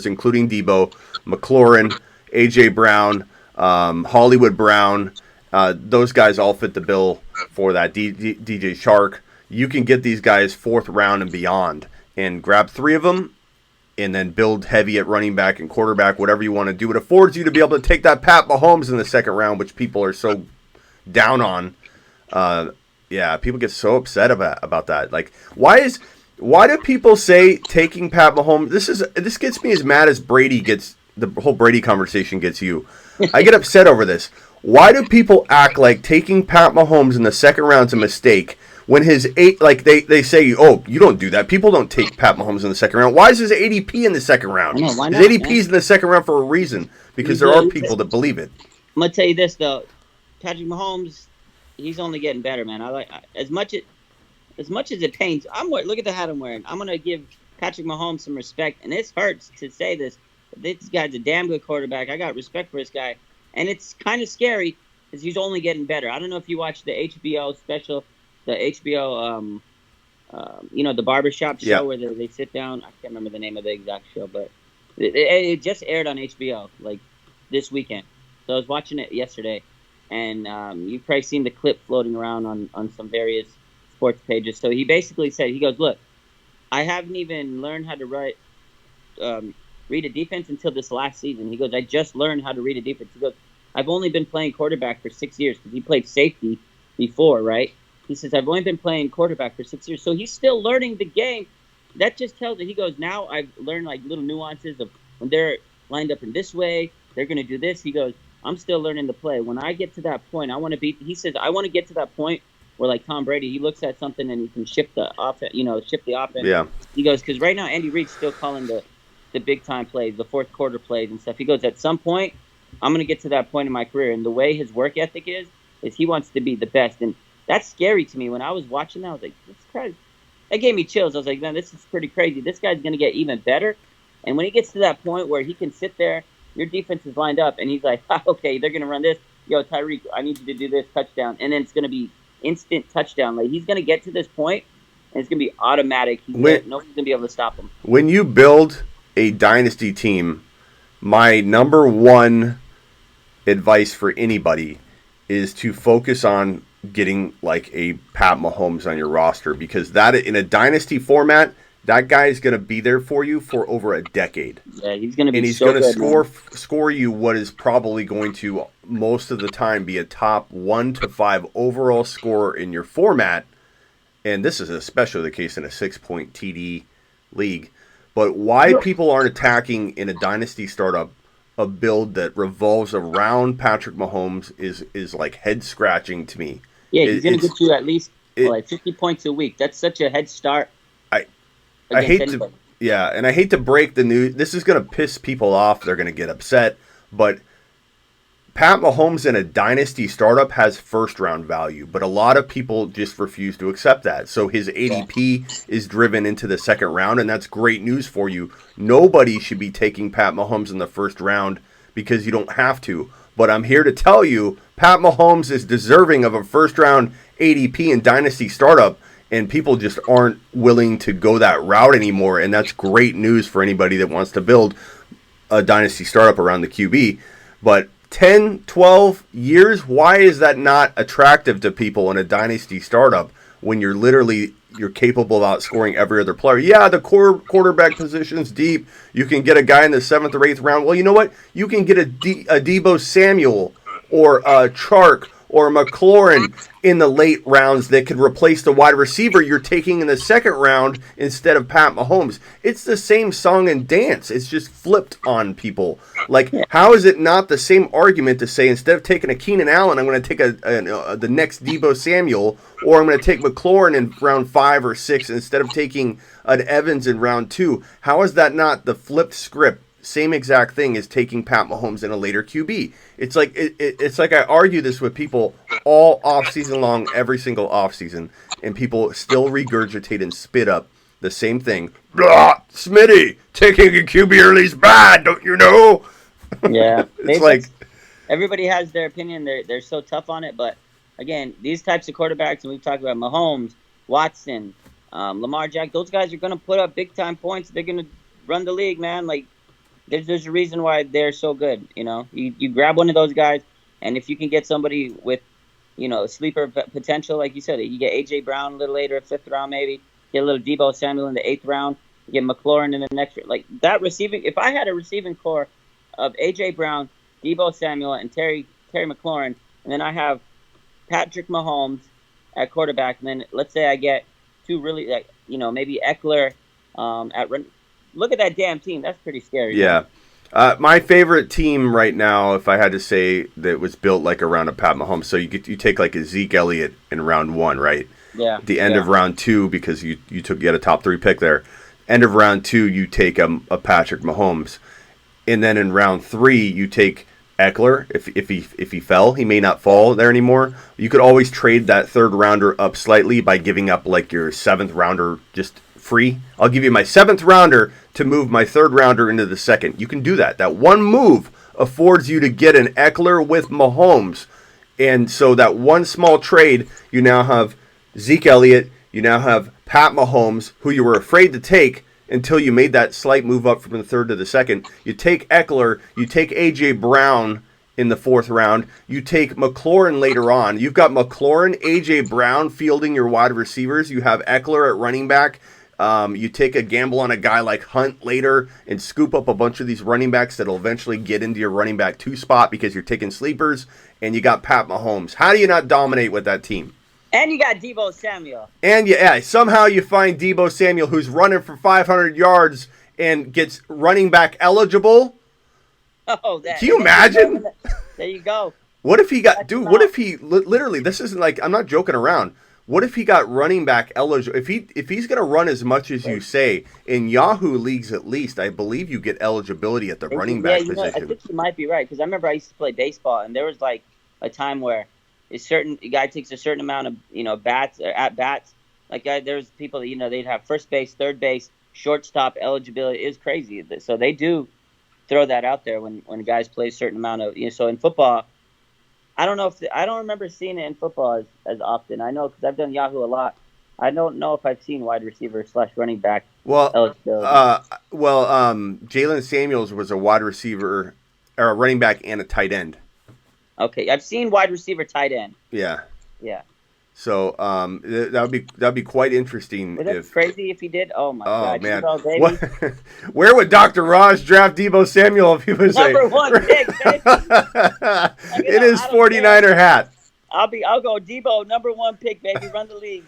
including Debo, McLaurin, AJ Brown, Hollywood Brown. Those guys all fit the bill for that. DJ Shark. You can get these guys 4th round and beyond, and grab 3 of them, and then build heavy at running back and quarterback, whatever you want to do. It affords you to be able to take that Pat Mahomes in the 2nd round, which people are so down on. Yeah, people get so upset about that. Like, why do people say taking Pat Mahomes? This gets me as mad as Brady gets. The whole Brady conversation gets you. I get upset over this. Why do people act like taking Pat Mahomes in the 2nd round's a mistake when his they say, oh, you don't do that. People don't take Pat Mahomes in the 2nd round. Why is his ADP in the 2nd round? Know, why not, his ADP is in the 2nd round for a reason, because there are people that believe it. I'm gonna tell you this though, Patrick Mahomes. He's only getting better, man. As much as it pains. Look at the hat I'm wearing. I'm gonna give Patrick Mahomes some respect, and this hurts to say this, but this guy's a damn good quarterback. I got respect for this guy, and it's kind of scary because he's only getting better. I don't know if you watched the HBO special, the HBO, the barbershop show where they sit down. I can't remember the name of the exact show, but it just aired on HBO like this weekend. So I was watching it yesterday. And you've probably seen the clip floating around on some various sports pages. So he basically said, he goes, look, I haven't even learned how to read a defense until this last season. He goes, I just learned how to read a defense. He goes, I've only been playing quarterback for 6 years because he played safety before, right? He says, I've only been playing quarterback for 6 years. So he's still learning the game. That just tells it. He goes, now I've learned like little nuances of when they're lined up in this way, they're going to do this. He goes, I'm still learning to play. When I get to that point, I want to be. He says, I want to get to that point where, like Tom Brady, he looks at something and he can shift the offense. Yeah. He goes, because right now Andy Reid's still calling the big time plays, the 4th quarter plays and stuff. He goes, at some point, I'm going to get to that point in my career, and the way his work ethic is he wants to be the best, and that's scary to me. When I was watching that, I was like, this is crazy. That gave me chills. I was like, man, this is pretty crazy. This guy's going to get even better, and when he gets to that point where he can sit there. Your defense is lined up, and he's like, okay, they're going to run this. Yo, Tyreek, I need you to do this touchdown. And then it's going to be instant touchdown. Like, he's going to get to this point, and it's going to be automatic. Nobody's going to be able to stop him. When you build a dynasty team, my number 1 advice for anybody is to focus on getting, like, a Pat Mahomes on your roster, because that, in a dynasty format, that guy is going to be there for you for over a decade. Yeah, he's going to And be he's so going to good, man. score you what is probably going to most of the time be a top 1 to 5 overall scorer in your format. And this is especially the case in a 6-point TD league. But why people aren't attacking in a dynasty startup a build that revolves around Patrick Mahomes is like head scratching to me. Yeah, he's It, going to it's get you at least it. like 50 points a week. That's such a head start I I against hate to anybody. yeah, and I hate to break the news. This is going to piss people off. They're going to get upset, but Pat Mahomes in a dynasty startup has first round value, but a lot of people just refuse to accept that. So his Yeah. ADP is driven into the second round, and that's great news for you. Nobody should be taking Pat Mahomes in the first round because you don't have to. But I'm here to tell you, Pat Mahomes is deserving of a first round ADP in dynasty startup, and people just aren't willing to go that route anymore. And that's great news for anybody that wants to build a dynasty startup around the QB. But 10, 12 years, why is that not attractive to people in a dynasty startup when you're capable of outscoring every other player? Yeah, the core quarterback position's deep. You can get a guy in the 7th or 8th round. Well, you know what? You can get a Debo Samuel or a Chark or McLaurin in the late rounds that could replace the wide receiver you're taking in the second round instead of Pat Mahomes. It's the same song and dance. It's just flipped on people. Like, Yeah. how is it not the same argument to say instead of taking a Keenan Allen, I'm going to take the next Debo Samuel, or I'm going to take McLaurin in round 5 or 6 instead of taking an Evans in round 2? How is that not the flipped script? Same exact thing as taking Pat Mahomes in a later QB. It's like it's like I argue this with people all off season long, every single off season, and people still regurgitate and spit up the same thing. Blah, Smitty, taking a QB early is bad, don't you know? Yeah. It's like, Everybody has their opinion. They're so tough on it. But again, these types of quarterbacks, and we've talked about Mahomes, Watson, Lamar Jack, those guys are going to put up big time points. They're going to run the league, man. Like, there's a reason why they're so good. You grab one of those guys, and if you can get somebody with, sleeper potential, like you said, you get AJ Brown a little later, 5th round maybe. Get a little Debo Samuel in the 8th round. You get McLaurin in the next year. Like that receiving, if I had a receiving core of AJ Brown, Debo Samuel, and Terry McLaurin, and then I have Patrick Mahomes at quarterback, and then let's say I get two really, like, maybe Ekeler at run. Look at that damn team. That's pretty scary. yeah. My favorite team right now, if I had to say, that was built like around a Pat Mahomes. So you take like a Zeke Elliott in round 1, right? Yeah. At the end of round 2, because you had a top 3 pick there. End of round 2, you take a Patrick Mahomes, and then in round 3, you take Ekeler. If he fell, he may not fall there anymore. You could always trade that 3rd rounder up slightly by giving up like your 7th rounder just free. I'll give you my 7th rounder to move my 3rd rounder into the 2nd. You can do that. That one move affords you to get an Ekeler with Mahomes. And so that one small trade, you now have Zeke Elliott, you now have Pat Mahomes, who you were afraid to take until you made that slight move up from the 3rd to the 2nd. You take Ekeler, you take A.J. Brown in the 4th round, you take McLaurin later on. You've got McLaurin, A.J. Brown fielding your wide receivers. You have Ekeler at running back. You take a gamble on a guy like Hunt later and scoop up a bunch of these running backs that'll eventually get into your running back 2 spot because you're taking sleepers, and you got Pat Mahomes. How do you not dominate with that team? And you got Debo Samuel. And somehow you find Debo Samuel, who's running for 500 yards and gets running back eligible. Oh, can you imagine? There you go. What if he got, dude? What if he literally? This isn't like, I'm not joking around. What if he got running back eligible? If he's going to run as much as you say in Yahoo leagues, at least I believe you get eligibility at the running back position. I think you might be right, because I remember I used to play baseball, and there was like a time where a guy takes a certain amount of bats or at bats. Like there's people that they'd have first base, third base, shortstop eligibility. Is crazy. So they do throw that out there when guys play a certain amount of So in football, I don't know I don't remember seeing it in football as often. I know because I've done Yahoo a lot. I don't know if I've seen wide receiver / running back eligibility. Jalen Samuels was a wide receiver or a running back and a tight end. Okay, I've seen wide receiver, tight end. Yeah. Yeah. So that would be quite interesting Would that be if. crazy if he did? Oh my Oh God, man, Debo, what? baby, Where would Dr. Ross draft Debo Samuel if he was a number one pick, baby. Like, in his I don't care. 49er hat? I'll go Debo, number one pick, baby. Run the league.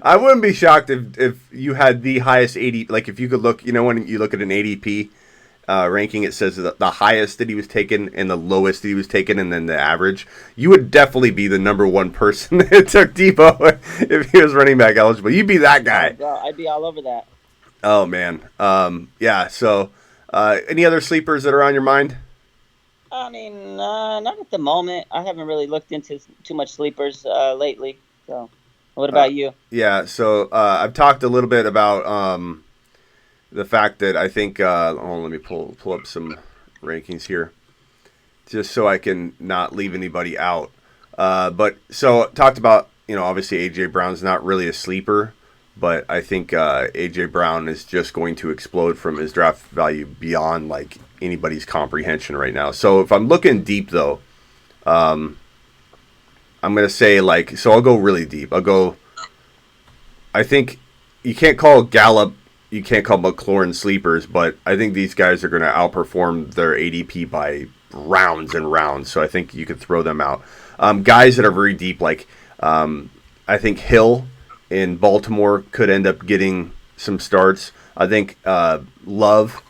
I wouldn't be shocked if you had the highest 80. Like if you could look, when you look at an ADP ranking, it says the highest that he was taken and the lowest that he was taken, and then the average. You would definitely be the number one person that took Debo if he was running back eligible. You'd be that Oh, guy. bro, I'd be all over that. Oh man. Yeah. So, any other sleepers that are on your mind? I mean, not at the moment. I haven't really looked into too much sleepers lately. So, what Uh, about you? yeah. So I've talked a little bit about the fact that I think. Let me pull up some rankings here, just so I can not leave anybody out. But so talked about, obviously AJ Brown's not really a sleeper, but I think AJ Brown is just going to explode from his draft value beyond like anybody's comprehension right now. So if I'm looking deep though, I'm gonna say like, so I'll go really deep. I'll go. I think you can't call Gallup, you can't call McLaurin sleepers, but I think these guys are going to outperform their ADP by rounds and rounds. So I think you could throw them out. Guys that are very deep, like I think Hill in Baltimore could end up getting some starts. I think Love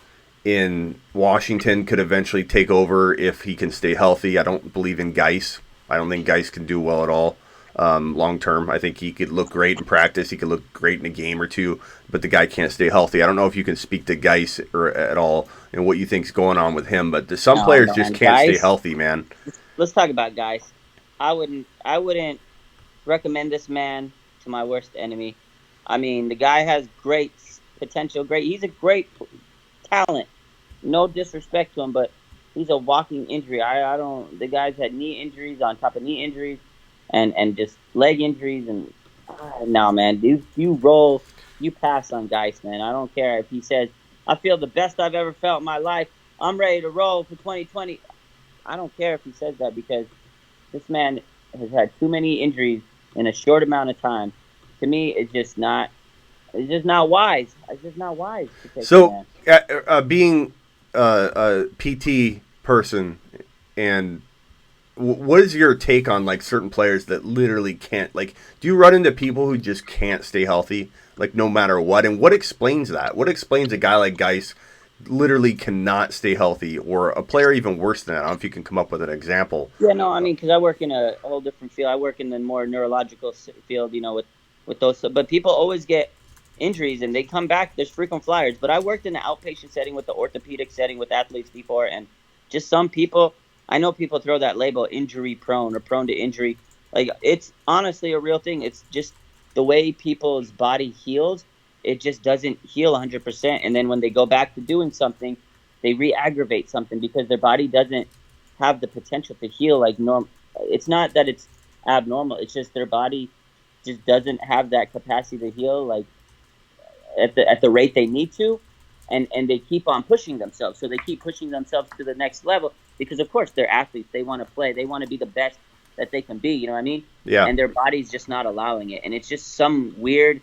in Washington could eventually take over if he can stay healthy. I don't believe in Geis. I don't think Geis can do well at all long term. I think he could look great in practice. He could look great in a game or two, but the guy can't stay healthy. I don't know if you can speak to Geis or at all and what you think's going on with him, but some No, players just man, can't stay guys. healthy, man. Let's talk about guys. I wouldn't recommend this man to my worst enemy. I mean, the guy has great potential. He's a great talent. No disrespect to him, but he's a walking injury. I don't. The guy's had knee injuries on top of knee injuries, and just leg injuries, and no, man, you pass on Geis, man. I don't care if he says I feel the best I've ever felt in my life. I'm ready to roll for 2020. I don't care if he says that because this man has had too many injuries in a short amount of time. To me, it's just not. It's just not wise. It's just not wise to take the So, man. being a PT person, and what is your take on like certain players that literally can't? Like, do you run into people who just can't stay healthy, like no matter what? And what explains that? What explains a guy like Geis literally cannot stay healthy, or a player even worse than that? I don't know if you can come up with an example. Yeah, no, I mean, because I work in a whole different field. I work in the more neurological field, with those. But people always get injuries and they come back. There's frequent flyers. But I worked in the outpatient setting with the orthopedic setting with athletes before, and just some people. I know people throw that label injury prone or prone to injury. Like it's honestly a real thing. It's just the way people's body heals. It just doesn't heal 100%. And then when they go back to doing something, they re-aggravate something because their body doesn't have the potential to heal like normal. It's not that it's abnormal. It's just their body just doesn't have that capacity to heal like at the rate they need to, and they keep on pushing themselves. So they keep pushing themselves to the next level because of course they're athletes. They want to play. They want to be the best that they can be. You know what I mean? Yeah. And their body's just not allowing it. And it's just some weird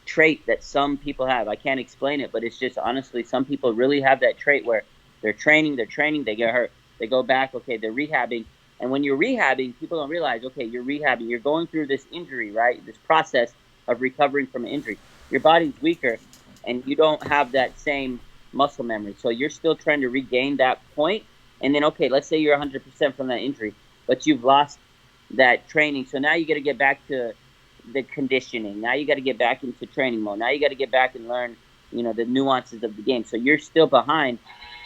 trait that some people have. I can't explain it, but it's just honestly some people really have that trait where they're training, they get hurt, they go back, okay, they're rehabbing. And when you're rehabbing, people don't realize, okay, you're rehabbing, you're going through this injury, right? This process of recovering from an injury. Your body's weaker and you don't have that same muscle memory. So you're still trying to regain that point. And then, okay, let's say you're 100% from that injury, but you've lost that training. So now you got to get back to the conditioning. Now you got to get back into training mode. Now you got to get back and learn, the nuances of the game. So you're still behind.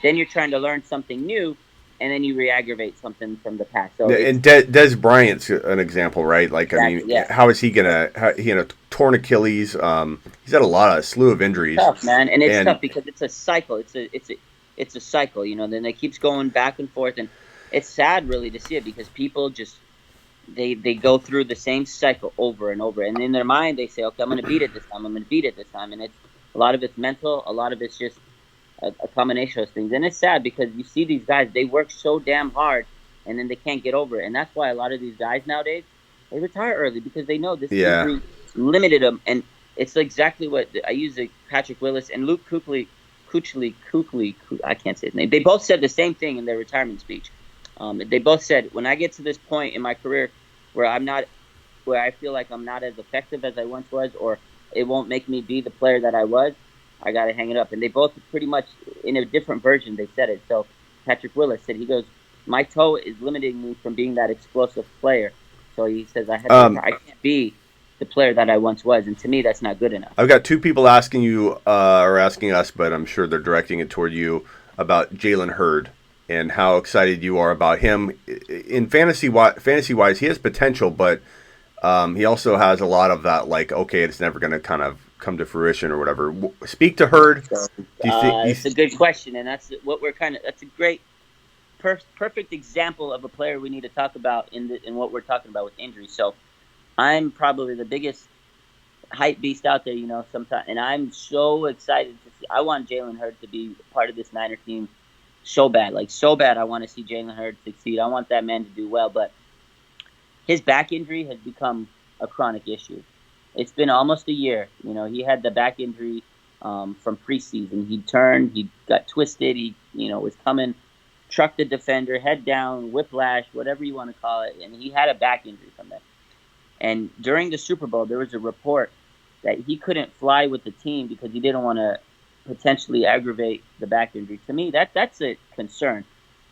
Then you're trying to learn something new, and then you re-aggravate something from the past. So And Des Bryant's an example, right? Like, exactly, I mean, yeah. how is he gonna? He had a torn Achilles. He's had a slew of injuries. Tough, man, and it's tough because it's a cycle. It's a cycle, Then it keeps going back and forth, and it's sad, really, to see it because people just they go through the same cycle over and over, and in their mind they say, okay, I'm going to beat it this time. I'm going to beat it this time, and it's a lot of it's mental, a lot of it's just a combination of things, and it's sad because you see these guys, they work so damn hard, and then they can't get over it, and that's why a lot of these guys nowadays, They retire early because they know this Yeah. injury limited them, and it's exactly what I use. Patrick Willis and Luke Kuechly. I can't say his name. They both said the same thing in their retirement speech. They both said, when I get to this point in my career where where I feel like I'm not as effective as I once was, or it won't make me be the player that I was, I got to hang it up. And they both pretty much, in a different version, they said it. So Patrick Willis said, he goes, my toe is limiting me from being that explosive player. So he says, I can't be the player that I once was. And to me, that's not good enough. I've got two people asking you, or asking us, but I'm sure they're directing it toward you, about Jalen Hurd and how excited you are about him. In fantasy-wise, he has potential, but he also has a lot of that, like, okay, it's never going to kind of come to fruition or whatever. Speak to Hurd. So, it's a good question, and that's what that's a great, perfect example of a player we need to talk about in what we're talking about with injuries. So I'm probably the biggest hype beast out there, sometimes, and I'm so excited to see. I want Jalen Hurd to be part of this Niner team so bad. I want to see Jalen Hurd succeed. I want that man to do well, but his back injury has become a chronic issue. It's been almost a year. He had the back injury from preseason. He got twisted. He, was coming, trucked the defender, head down, whiplash, whatever you want to call it, and he had a back injury from that. And during the Super Bowl, there was a report that he couldn't fly with the team because he didn't want to potentially aggravate the back injury. To me, that's a concern.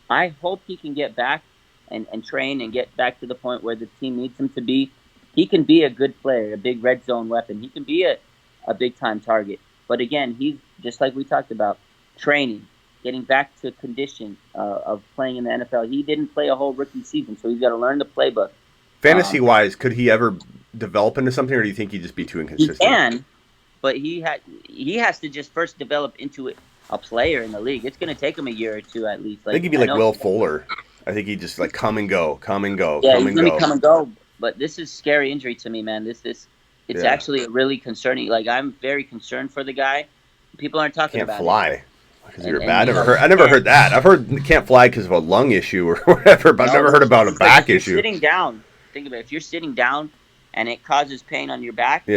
I hope he can get back and train and get back to the point where the team needs him to be. He can be a good player, a big red zone weapon. He can be a big-time target. But again, he's, just like we talked about, training, getting back to condition of playing in the NFL. He didn't play a whole rookie season, so he's got to learn the playbook. Fantasy-wise, could he ever develop into something, or do you think he'd just be too inconsistent? He can, but he has to just first develop into a player in the league. It's going to take him a year or two at least. I think he'd be like Will Fuller. I think he'd just come and go. Yeah, he's going to come and go. But this is scary injury to me, man. It's actually a really concerning. Like, I'm very concerned for the guy. People aren't talking about it. Can't fly because you're bad. I never heard that. I've heard he can't fly because of a lung issue or whatever, but I've never heard about a back issue. Sitting down, think about it. If you're sitting down and it causes pain on your back,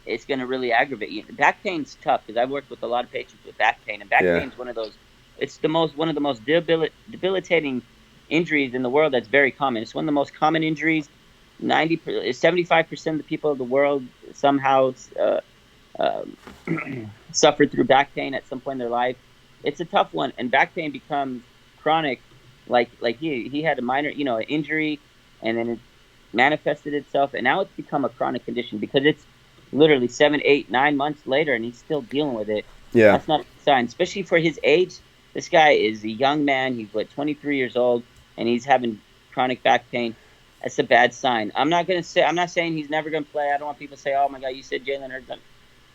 it's going to really aggravate you. Back pain's tough because I've worked with a lot of patients with back pain, and back pain's one of those. It's one of the most debilitating injuries in the world. That's very common. It's one of the most common injuries. 75% of the people of the world somehow suffered through back pain at some point in their life. It's a tough one, and back pain becomes chronic. Like he had a minor, an injury, and then it manifested itself, and now it's become a chronic condition because it's literally 7, 8, 9 months later, and he's still dealing with it. Yeah, that's not a sign, especially for his age. This guy is a young man. He's 23 years old, and he's having chronic back pain. That's a bad sign. I'm not saying he's never going to play. I don't want people to say, "Oh my God, you said Jalen Hurd."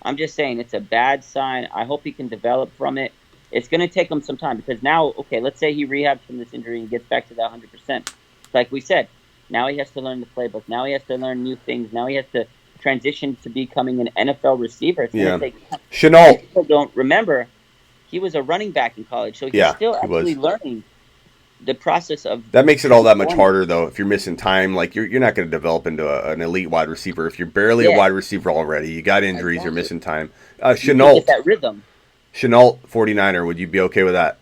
I'm just saying it's a bad sign. I hope he can develop from it. It's going to take him some time because now, okay, let's say he rehabs from this injury and gets back to that 100%. Like we said, now he has to learn the playbook. Now he has to learn new things. Now he has to transition to becoming an NFL receiver. It's going to take time. Chenault. People don't remember he was a running back in college, so he's still actually learning the process of. That makes it all that much harder, though. If you're missing time, like you're not going to develop into an elite wide receiver if you're barely a wide receiver already. You got injuries, you're missing time. Chenault, get that rhythm. Chenault, 49er. Would you be okay with that?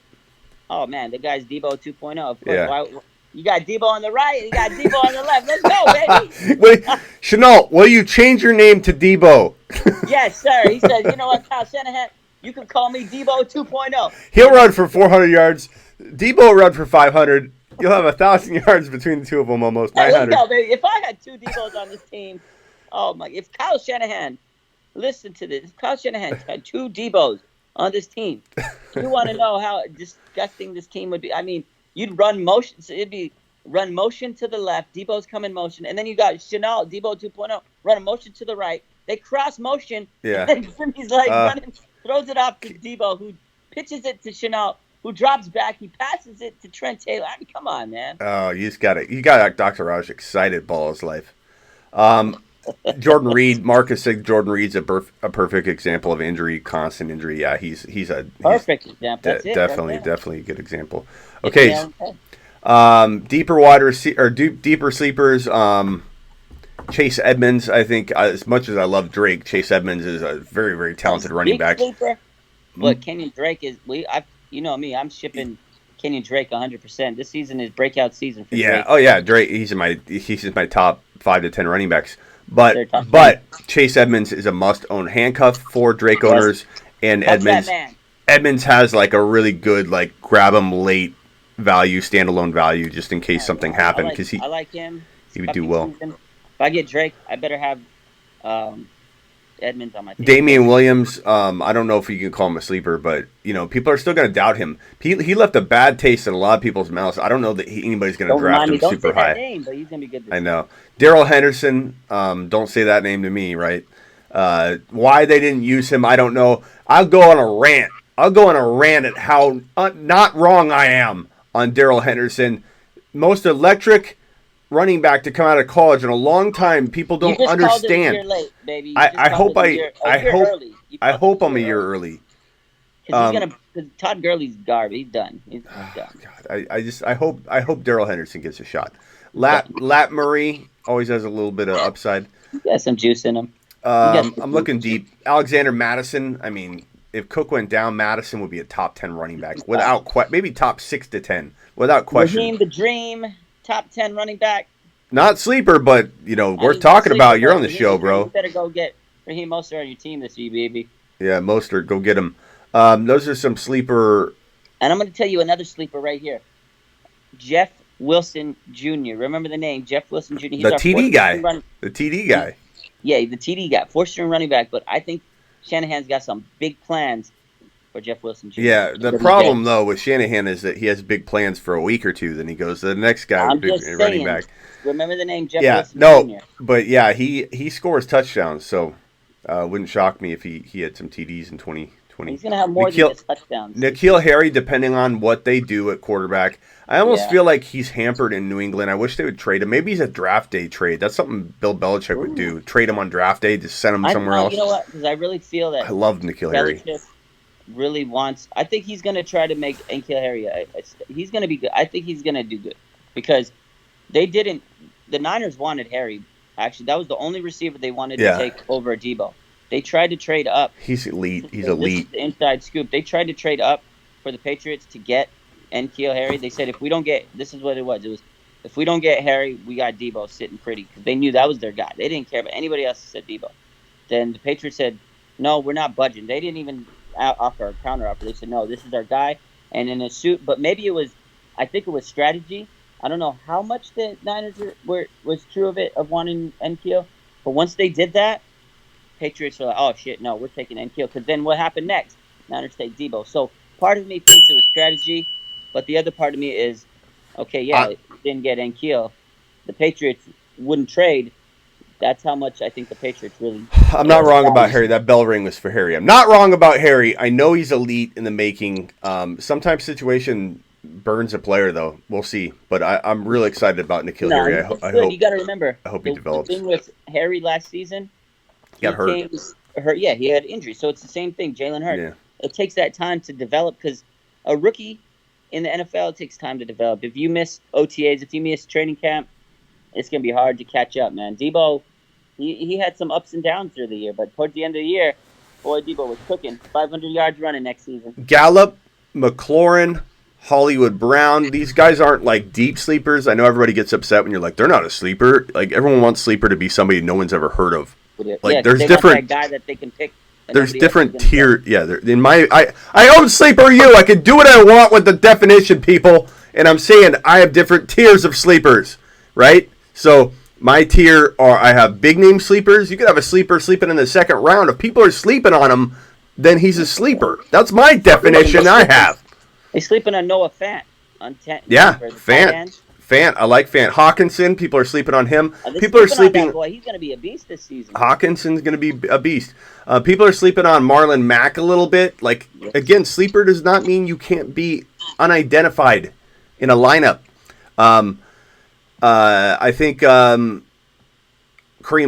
Oh man, the guy's Debo 2.0. Of course. Yeah. You got Debo on the right, you got Debo on the left. Let's go, baby. Wait, Chenault, will you change your name to Debo? Yes, sir. He said, you know what, Kyle Shanahan, you can call me Debo 2.0. He'll run for 400 yards. Debo will run for 500. You'll have 1,000 yards between the two of them almost. 900. Let's go, baby. If I had two Debos on this team, oh my! If Kyle Shanahan, listen to this. If Kyle Shanahan had two Debos on this team, you want to know how disgusting this team would be? I mean, you'd run motion. So it'd be run motion to the left. Debo's come in motion, and then you got Chenault, Debo 2.0, run a motion to the right. They cross motion. Yeah. And he's like running, throws it off to Debo, who pitches it to Chenault, who drops back. He passes it to Trent Taylor. I mean, come on, man. Oh, you just got it. You got Dr. Raj excited ball his life. Jordan Reed. Marcus said Jordan Reed's a perfect example of injury, constant injury. Yeah, he's a perfect example. That's definitely a good example. Okay, deeper wide receiver or deeper sleepers. Chase Edmonds, I think, as much as I love Drake, Chase Edmonds is a very, very talented running back. Sleeper, but Kenyon Drake is you know me, I'm shipping Kenyon Drake 100%. This season is breakout season for Yeah. Drake. Oh yeah, Drake. He's in my top 5 to 10 running backs. They're top But Chase Edmonds is a must-own handcuff for Drake owners, and Edmonds has like a really good like grab him late value, standalone value, just in case something happened because I like him. He would do well. Season. If I get Drake, I better have Edmonds on my team. Damian Williams, I don't know if you can call him a sleeper, but you know people are still going to doubt him. He left a bad taste in a lot of people's mouths. I don't know that anybody's going to draft him super high. Name, but he's going to be good. I know. Darrell Henderson, don't say that name to me, right? Why they didn't use him, I don't know. I'll go on a rant. At how not wrong I am on Darrell Henderson. Most electric running back to come out of college in a long time. People don't understand. You're late, baby. I hope I'm a year early. Because Todd Gurley's garbage. He's done. He's done. God, I hope Darrell Henderson gets a shot. Lat Murray always has a little bit of upside. He got some juice in him. I'm looking deep. Alexander Madison. I mean, if Cook went down, Madison would be a top 10 running back maybe top 6 to 10 without question. Raheem the Dream, top 10 running back. Not sleeper, but worth talking about. You're on the show, bro. You better go get Raheem Mostert on your team this year, baby. Yeah, Mostert, go get him. Those are some sleeper. And I'm going to tell you another sleeper right here. Jeff Wilson Jr. Remember the name, Jeff Wilson Jr. He's the TD guy. The TD guy. Yeah, the TD guy, fourth-string running back. But I think Shanahan's got some big plans for Jeff Wilson Jr. Yeah, the problem, though, with Shanahan is that he has big plans for a week or two. Then he goes to the next guy, running back. Remember the name, Jeff Wilson Jr.? But yeah, he scores touchdowns, so wouldn't shock me if he had some TDs in 2020. He's going to have more than just touchdowns. N'Keal Harry, depending on what they do at quarterback, I almost feel like he's hampered in New England. I wish they would trade him. Maybe he's a draft day trade. That's something Bill Belichick would do. Trade him on draft day, just send him somewhere else. You know what? Because I really feel that I love N'Keal Harry. Really wants. I think he's going to try to make N'Keal Harry. He's going to be good. I think he's going to do good because they didn't. The Niners wanted Harry. Actually, that was the only receiver they wanted to take over Debo. They tried to trade up. He's elite. He's elite. This is the inside scoop. They tried to trade up for the Patriots to get N'Keal Harry. They said if we don't get, this is what it was. It was if we don't get Harry, we got Debo sitting pretty because they knew that was their guy. They didn't care about anybody else that said Debo. Then the Patriots said, no, we're not budging. They didn't even offer a counter offer. They said, no, this is our guy. And in a suit, but maybe it was, I think it was strategy. I don't know how much the Niners was true of it, of wanting N'Keal. But once they did that, Patriots were like, oh, shit, no, we're taking N'Keal. Because then what happened next? Niners take Debo. So part of me thinks it was strategy, but the other part of me is, okay, didn't get N'Keal. The Patriots wouldn't trade. That's how much I think the Patriots really... I'm not wrong about Harry. That bell ring was for Harry. I'm not wrong about Harry. I know he's elite in the making. Sometimes situation burns a player, though. We'll see. But I'm really excited about N'Keal Harry. I hope, you got to remember. I hope he develops. The thing with Harry last season... He got hurt. Yeah, he had injury. So it's the same thing. Jalen Hurts. Yeah. It takes that time to develop because a rookie in the NFL, it takes time to develop. If you miss OTAs, if you miss training camp, it's going to be hard to catch up, man. Debo, he had some ups and downs through the year, but towards the end of the year, boy, Debo was cooking. 500 yards running next season. Gallup, McLaurin, Hollywood Brown, these guys aren't like deep sleepers. I know everybody gets upset when you're like, they're not a sleeper. Like everyone wants sleeper to be somebody no one's ever heard of. Like there's different that guy that they can pick. There's different tier. Yeah, in my I own Sleeper U. I can do what I want with the definition, people. And I'm saying I have different tiers of sleepers, right? So my tier are I have big name sleepers. You could have a sleeper sleeping in the second round. If people are sleeping on him, then he's a sleeper. That's my definition. I have. He's sleeping on Noah Fant. Yeah, Fant, I like Fant. Hawkinson, people are sleeping on him. People are sleeping. Boy, he's going to be a beast this season. Hawkinson's going to be a beast. People are sleeping on Marlon Mack a little bit. Like again, sleeper does not mean you can't be unidentified in a lineup. I think Kareem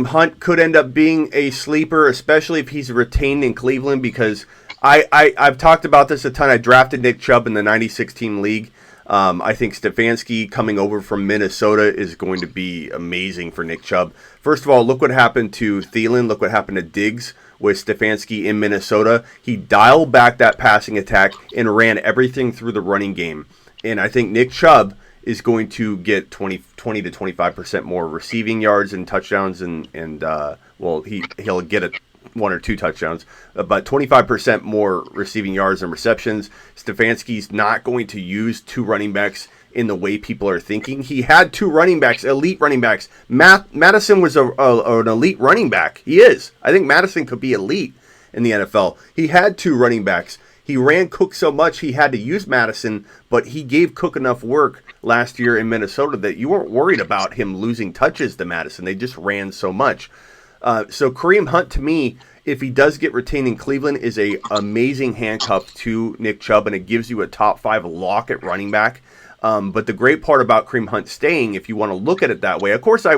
Hunt could end up being a sleeper, especially if he's retained in Cleveland. Because I've talked about this a ton. I drafted Nick Chubb in the '96 team league. I think Stefanski coming over from Minnesota is going to be amazing for Nick Chubb. First of all, look what happened to Thielen. Look what happened to Diggs with Stefanski in Minnesota. He dialed back that passing attack and ran everything through the running game. And I think Nick Chubb is going to get 20 to 25% more receiving yards and touchdowns, and he'll get 1 or 2 touchdowns, but 25% more receiving yards and receptions. Stefanski's not going to use 2 running backs in the way people are thinking. He had 2 running backs, elite running backs. Madison was an elite running back. He is. I think Madison could be elite in the NFL. He had 2 running backs. He ran Cook so much he had to use Madison, but he gave Cook enough work last year in Minnesota that you weren't worried about him losing touches to Madison. They just ran so much. So Kareem Hunt, to me, if he does get retained in Cleveland, is a amazing handcuff to Nick Chubb, and it gives you a top 5 lock at running back. But the great part about Kareem Hunt staying, if you want to look at it that way, of course, I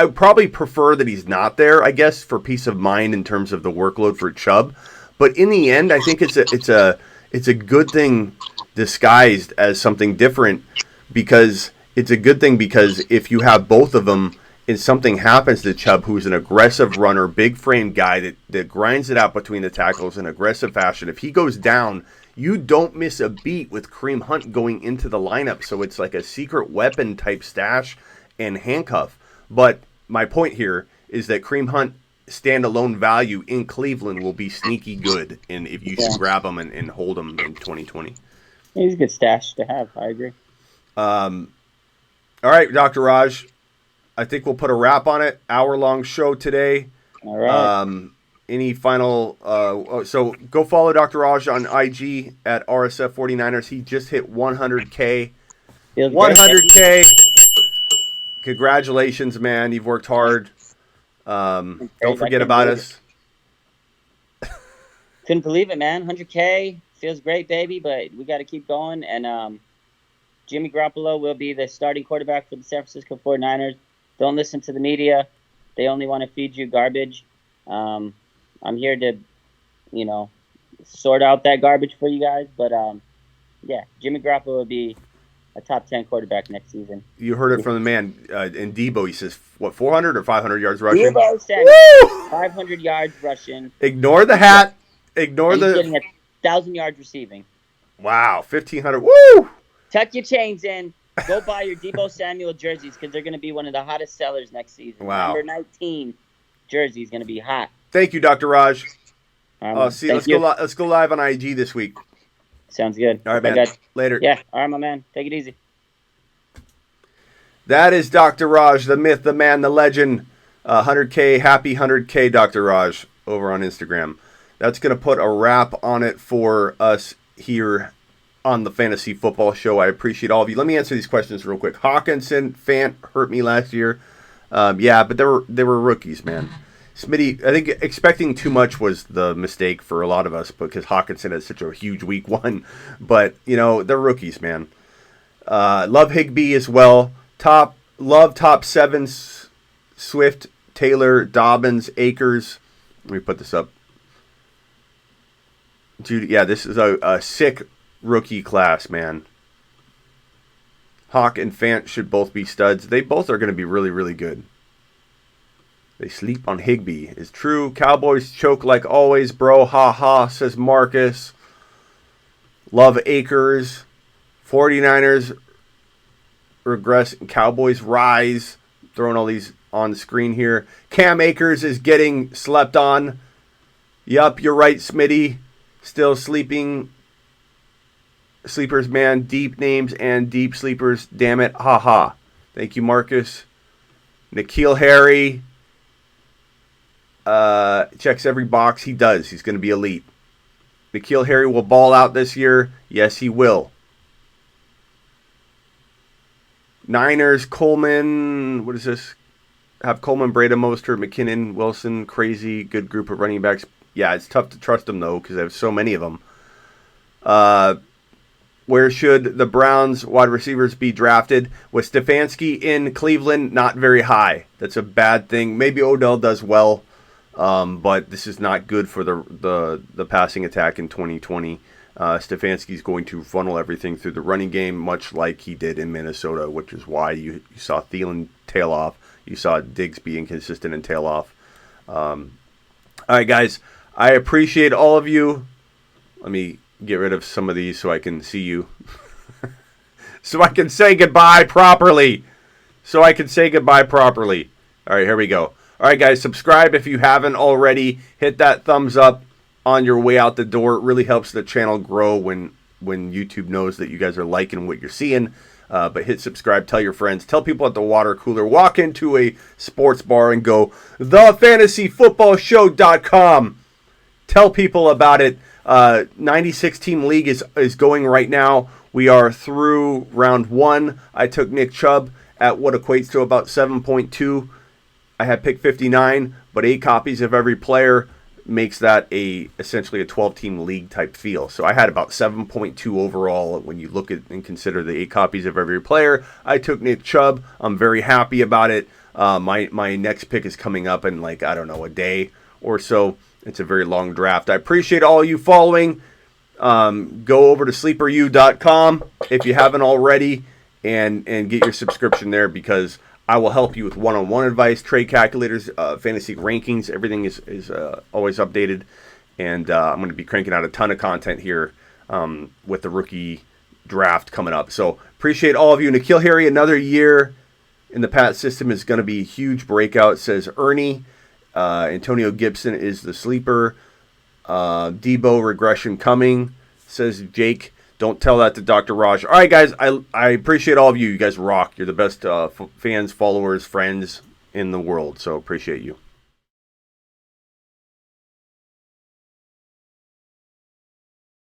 would probably prefer that he's not there, I guess, for peace of mind in terms of the workload for Chubb. But in the end, I think it's a good thing disguised as something different, because it's a good thing because if you have both of them and something happens to Chubb, who's an aggressive runner, big frame guy that grinds it out between the tackles in aggressive fashion, if he goes down, you don't miss a beat with Kareem Hunt going into the lineup. So it's like a secret weapon type stash and handcuff. But my point here is that Kareem Hunt standalone value in Cleveland will be sneaky good, and if you should grab him and hold him in 2020. He's a good stash to have. I agree. All right, Dr. Raj, I think we'll put a wrap on it. Hour-long show today. All right. Any final... so go follow Dr. Raj on IG at RSF49ers. He just hit 100K. 100K. Congratulations, man. You've worked hard. Don't forget about us. Couldn't believe it, man. 100K. Feels great, baby, but we got to keep going. And Jimmy Garoppolo will be the starting quarterback for the San Francisco 49ers. Don't listen to the media. They only want to feed you garbage. I'm here to, sort out that garbage for you guys. But, Jimmy Garoppolo will be a top 10 quarterback next season. You heard it from the man in Debo. He says, 400 or 500 yards rushing? Debo said 500 yards rushing. Ignore the hat. Ignore He's the... getting 1,000 yards receiving. Wow, 1,500. Woo! Tuck your chains in. Go buy your Debo Samuel jerseys because they're going to be one of the hottest sellers next season. Wow. Number 19 jersey is going to be hot. Thank you, Dr. Raj. Let's Thank go live on IG this week. Sounds good. All right, man. Later. Yeah. All right, my man. Take it easy. That is Dr. Raj, the myth, the man, the legend. 100K, happy 100K, Dr. Raj, over on Instagram. That's going to put a wrap on it for us here on the Fantasy Football Show. I appreciate all of you. Let me answer these questions real quick. Hawkinson, Fant hurt me last year. But they were rookies, man. Smitty, I think expecting too much was the mistake for a lot of us because Hawkinson had such a huge week 1. But, they're rookies, man. Love Higbee as well. Top 7, Swift, Taylor, Dobbins, Akers. Let me put this up. Dude, yeah, this is a sick rookie class, man. Hawk and Fant should both be studs. They both are going to be really, really good. They sleep on Higbee. It's true. Cowboys choke like always, bro. Ha ha, says Marcus. Love Akers. 49ers regress and Cowboys rise. Throwing all these on the screen here. Cam Akers is getting slept on. Yup, you're right, Smitty. Still sleeping. Sleepers, man. Deep names and deep sleepers. Damn it. Ha ha. Thank you, Marcus. N'Keal Harry. Checks every box. He does. He's going to be elite. N'Keal Harry will ball out this year. Yes, he will. Niners, Coleman. What is this? Have Coleman, Breda, Mostert, McKinnon, Wilson. Crazy. Good group of running backs. Yeah, it's tough to trust them, though, because I have so many of them. Where should the Browns wide receivers be drafted? With Stefanski in Cleveland, not very high. That's a bad thing. Maybe Odell does well, but this is not good for the passing attack in 2020. Stefanski's going to funnel everything through the running game, much like he did in Minnesota, which is why you saw Thielen tail off. You saw Diggs be inconsistent and tail off. All right, guys, I appreciate all of you. Let me get rid of some of these so I can see you. So I can say goodbye properly. All right, here we go. All right, guys, subscribe if you haven't already. Hit that thumbs up on your way out the door. It really helps the channel grow when YouTube knows that you guys are liking what you're seeing. But hit subscribe, tell your friends, tell people at the water cooler, walk into a sports bar and go, thefantasyfootballshow.com. Tell people about it. 96-team league is going right now. We are through round 1. I took Nick Chubb at what equates to about 7.2. I had pick 59, but 8 copies of every player makes that essentially a 12-team league type feel. So I had about 7.2 overall when you look at and consider the 8 copies of every player. I took Nick Chubb. I'm very happy about it. My next pick is coming up in a day or so. It's a very long draft. I appreciate all you following. Go over to sleeperu.com if you haven't already and get your subscription there, because I will help you with one-on-one advice, trade calculators, fantasy rankings. Everything is always updated. And I'm going to be cranking out a ton of content here with the rookie draft coming up. So appreciate all of you. N'Keal Harry, another year in the Pat system is going to be a huge breakout, says Ernie. Antonio Gibson is the sleeper. Debo regression coming, says Jake. Don't tell that to Dr. Raj. All right, guys, I appreciate all of you. You guys rock. You're the best fans, followers, friends in the world. So appreciate you.